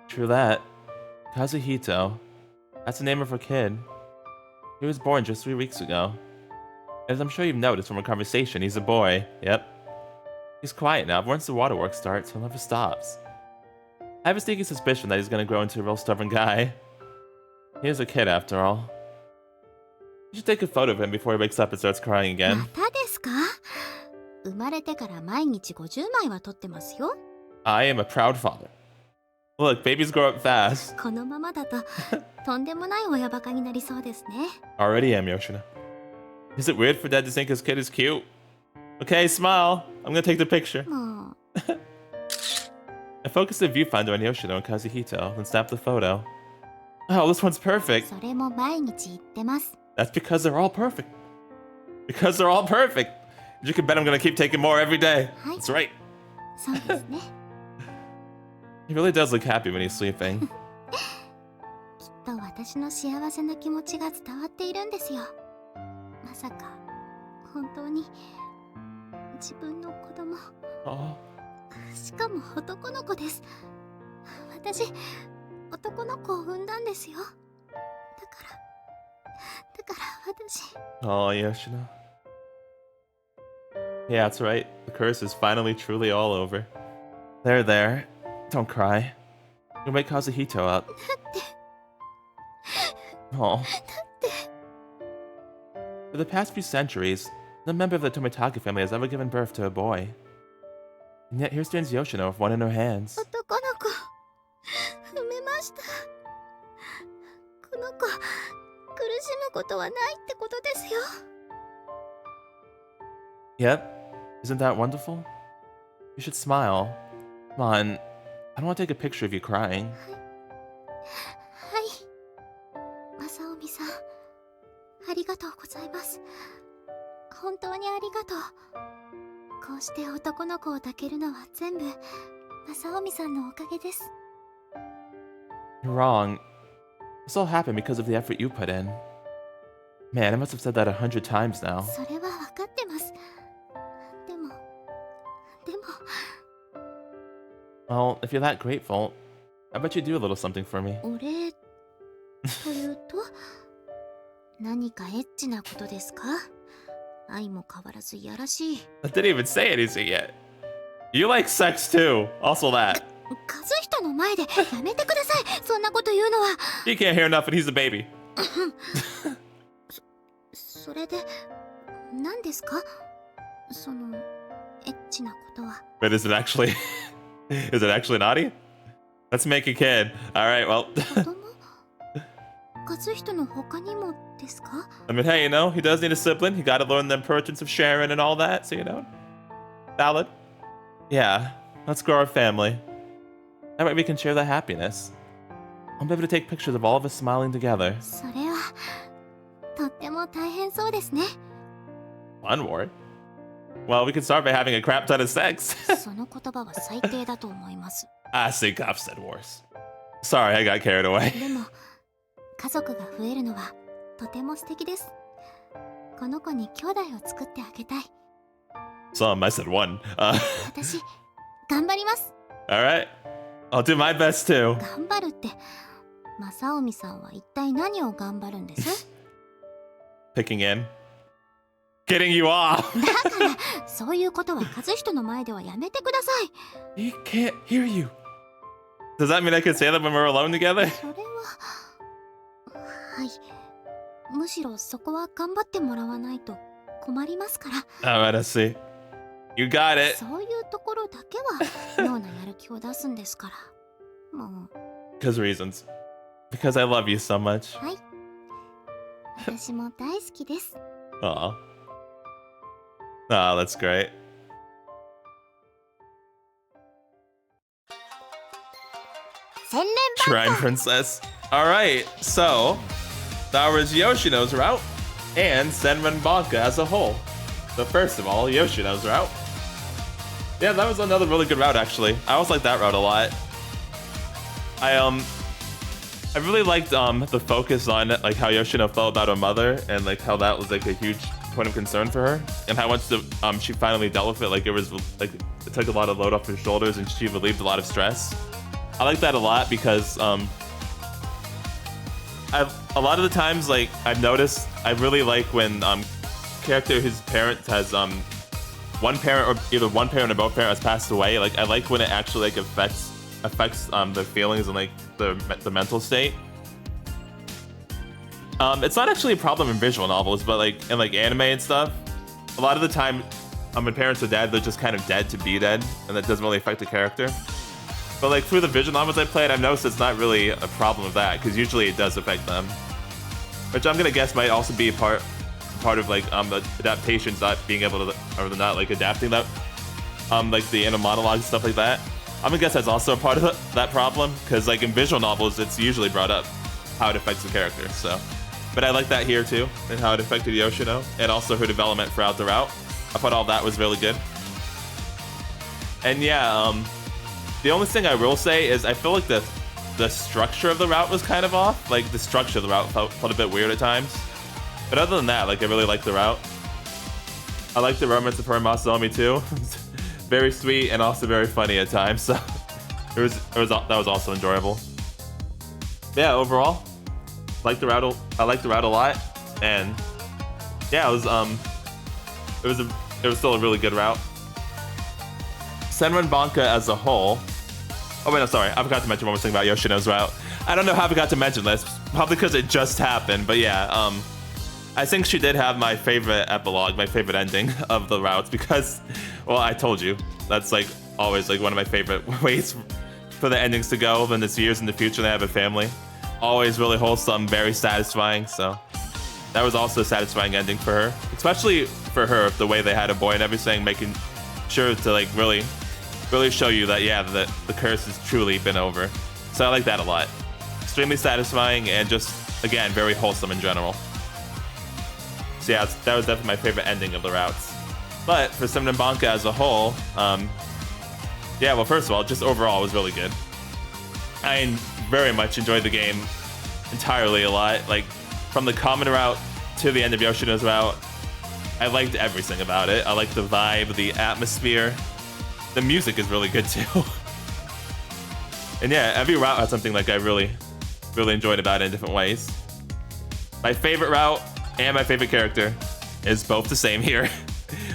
True that. Kazuhito. That's the name of her kid. He was born just 3 weeks ago. As I'm sure you've noticed from our conversation, he's a boy. Yep. He's quiet now, but once the waterworks starts, he'll never stops. I have a sneaky suspicion that he's gonna grow into a real stubborn guy. He is a kid, after all. You should take a photo of him before he wakes up and starts crying again. またですか？生まれてから毎日50枚は撮ってますよ。 I am a proud father. Look, babies grow up fast. このままだととんでもない親バカになりそうですね。 Already am, Yoshino. Is it weird for dad to think his kid is cute? Okay, smile. I'm gonna take the picture. もう I focused the viewfinder on Yoshino and Kazuhito, then snapped the photo. Oh, this one's perfect. それも毎日言ってます。 That's because they're all perfect. Because they're all perfect. You can bet I'm gonna keep taking more every day. Hi. That's right. そうですね。 He really does look happy when he's sleeping. と私の幸せな気持ちが伝わっているんですよ。まさか本当に自分の子供、しかも男の子です。私男の子を産んだんですよ。だから私。Oh, Yoshino. Yeah, that's right. The curse is finally truly all over. There. Don't cry. You'll wake Kazuhito up. Oh. For the past few centuries, no member of the Tomitaka family has ever given birth to a boy. And yet here stands Yoshino with one in her hands. 男の子産めました。この子苦しむことはないってことですよ。Yep. Isn't that wonderful? You should smile. Come on. I don't want to take a picture of you crying. はい。正臣さん、ありがとうございます。本当にありがとう。こうして男の子を抱けるのは全部正臣さんのおかげです。You're wrong. This all happened because of the effort you put in. Man, I must have said that 100 times now. それは分かってます。でも Well, if you're that grateful, I bet you do a little something for me. お礼というと何かエッチなことですか？愛も変わらずいやらしい。I didn't even say anything yet. You like sex too. Also that. 和人の前でやめてください。そんなこと言うのは。 He can't hear nothing. He's a baby. それで何ですか？そのエッチなことは。 But is it actually naughty? Let's make a kid. All right, well. 子供？和人の他にもですか？ I mean, hey, you know, he does need a sibling. He got to learn the importance of sharing and all that, so you know. Valid. Yeah, let's grow our family. That way we can share the happiness. I'll be able to take pictures of all of us smiling together. それはとっても大変そうですね。Fun ward. Well, we can start by having a crap ton of sex. その言葉は最低だと思います。 I think I've said worse. Sorry, I got carried away. でも家族が増えるのはとても素敵です。この子に兄弟を作ってあげたい。 Some, I said one. 私頑張ります。 All right. I'll do my best too. 頑張るって正臣さんは一体何を頑張るんです？ Picking in. Getting you off. だからそういうことは和人の前ではやめてください。 He can't hear you. Does that mean I can say that when we're alone together? それははい。むしろそこは頑張ってもらわないと困りますから。 Alright, I see. You got it. そういうところだけは妙なやる気を出すんですから。もう。 Because reasons. Because I love you so much. はい。私も大好きです。 Aw. Ah, that's great. Senren Shrine Princess. Alright, so that was Yoshino's route and Senren Banka as a whole. So first of all, Yoshino's route. Yeah, that was another really good route actually. I always liked that route a lot. I really liked the focus on like how Yoshino felt about her mother and like how that was like a huge point of concern for her and how once she finally dealt with it, like it was like it took a lot of load off her shoulders and she relieved a lot of stress. I like that a lot because a lot of the times like I've noticed I really like when character whose parent has one parent or either one parent or both parents has passed away. Like I like when it actually like affects the feelings and like the mental state. It's not actually a problem in visual novels, but like in like anime and stuff, a lot of the time when parents are dead, they're just kind of dead to be dead, and that doesn't really affect the character. But like through the visual novels I played, I've noticed it's not really a problem with that, because usually it does affect them. Which I'm gonna guess might also be part of like the adaptations not being able to, or not like adapting that, like the inner monologue and stuff like that. I'm gonna guess that's also a part of that problem, because like in visual novels, it's usually brought up how it affects the character. So, but I like that here too, and how it affected Yoshino, and also her development throughout the route. I thought all that was really good. And yeah, the only thing I will say is I feel like the the structure of the route was kind of off. Like, the structure of the route felt a bit weird at times. But other than that, like, I really liked the route. I liked the romance of her and Masomi too. Very sweet and also very funny at times. So that was also enjoyable. Yeah, overall, I liked the route a lot, and yeah, it was still a really good route. Senren Banka as a whole. Oh wait, no, sorry, I forgot to mention one more thing about Yoshino's route. I don't know how I forgot to mention this, probably because it just happened, but yeah, I think she did have my favorite epilogue, my favorite ending of the routes, because, well, I told you, that's like always like one of my favorite ways for the endings to go when it's years in the future and they have a family. Always really wholesome, very satisfying, so that was also a satisfying ending for her. Especially for her, the way they had a boy and everything, making sure to like really show you that, yeah, that the curse has truly been over. So I like that a lot. Extremely satisfying and just, again, very wholesome in general. So yeah, that was definitely my favorite ending of the routes. But for Senren Banka as a whole, yeah, well, first of all, just overall, it was really good. I very much enjoyed the game entirely a lot. Like, from the common route to the end of Yoshino's route, I liked everything about it. I liked the vibe, the atmosphere. The music is really good too. And yeah, every route had something like I really enjoyed about it in different ways. My favorite route and my favorite character is both the same here.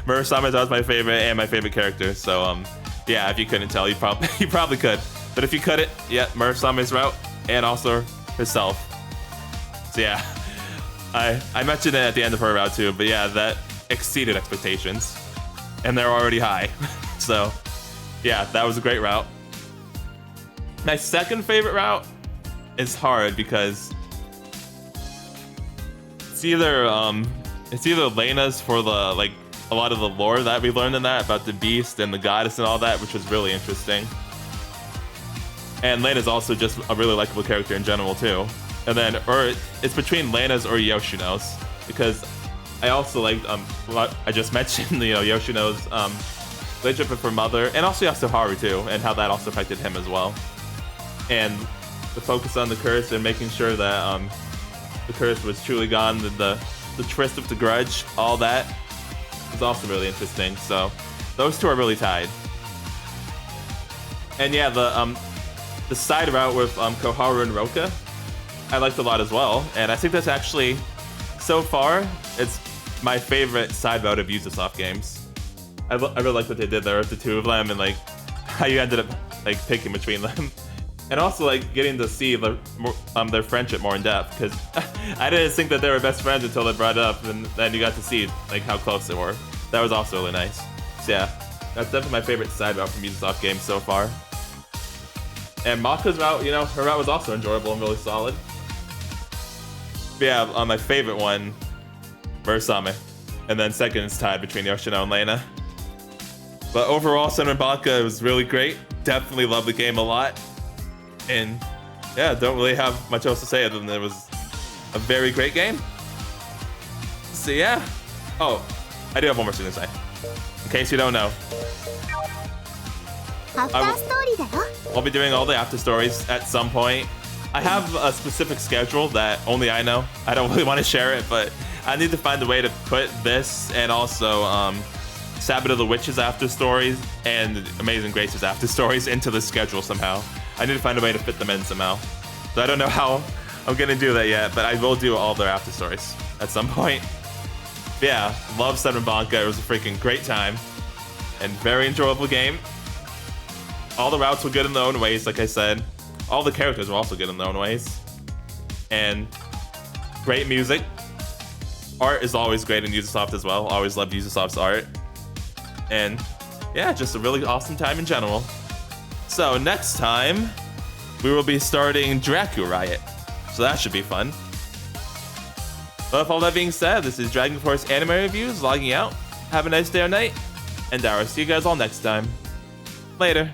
Murasamemaru was my favorite and my favorite character. So yeah, if you couldn't tell, you probably could. But if you couldn't, yeah, Murasamemaru's route and also herself. So yeah, I mentioned it at the end of her route too, but yeah, that exceeded expectations, and they're already high. So yeah, that was a great route. My second favorite route is hard because it's either Lena's for the like a lot of the lore that we learned in that about the beast and the goddess and all that, which was really interesting. And Lena's also just a really likable character in general too. And then, or it's between Lena's or Yoshino's, because I also liked what I just mentioned, you know, Yoshino's relationship with her mother, and also Hoori too, and how that also affected him as well. And the focus on the curse and making sure that the curse was truly gone, the twist with the grudge, all that was also really interesting. So those two are really tied. And yeah, the side route with Koharu and Roka, I liked a lot as well, and I think that's actually, so far, it's my favorite side route of Yuzusoft games. I really like what they did there with the two of them, and like how you ended up like picking between them, and also like getting to see their friendship more in depth, because I didn't think that they were best friends until they brought it up, and then you got to see like how close they were. That was also really nice. So yeah, that's definitely my favorite side route from Yuzusoft games so far. And Maka's route, you know, her route was also enjoyable and really solid. But yeah, my favorite one, Murasamemaru. And then second is tied between Yoshino and Lena. But overall, Senren Banka was really great. Definitely love the game a lot. And yeah, don't really have much else to say other than it was a very great game. So yeah. Oh, I do have one more thing to say. In case you don't know. I'll be doing all the after stories at some point. I have a specific schedule that only I know. I don't really want to share it, but I need to find a way to put this and also Sabbath of the Witches after stories and Amazing Graces after stories into the schedule somehow. I need to find a way to fit them in somehow. So I don't know how I'm going to do that yet, but I will do all their after stories at some point. But yeah, love Senren Banka. It was a freaking great time and very enjoyable game. All the routes were good in their own ways, like I said. All the characters were also good in their own ways. And great music. Art is always great in Yuzusoft as well. Always loved Yuzusoft's art. And yeah, just a really awesome time in general. So next time, we will be starting Dracula Riot. So that should be fun. But with all that being said, this is DragonForce Anime Reviews logging out. Have a nice day or night. And I will see you guys all next time. Later.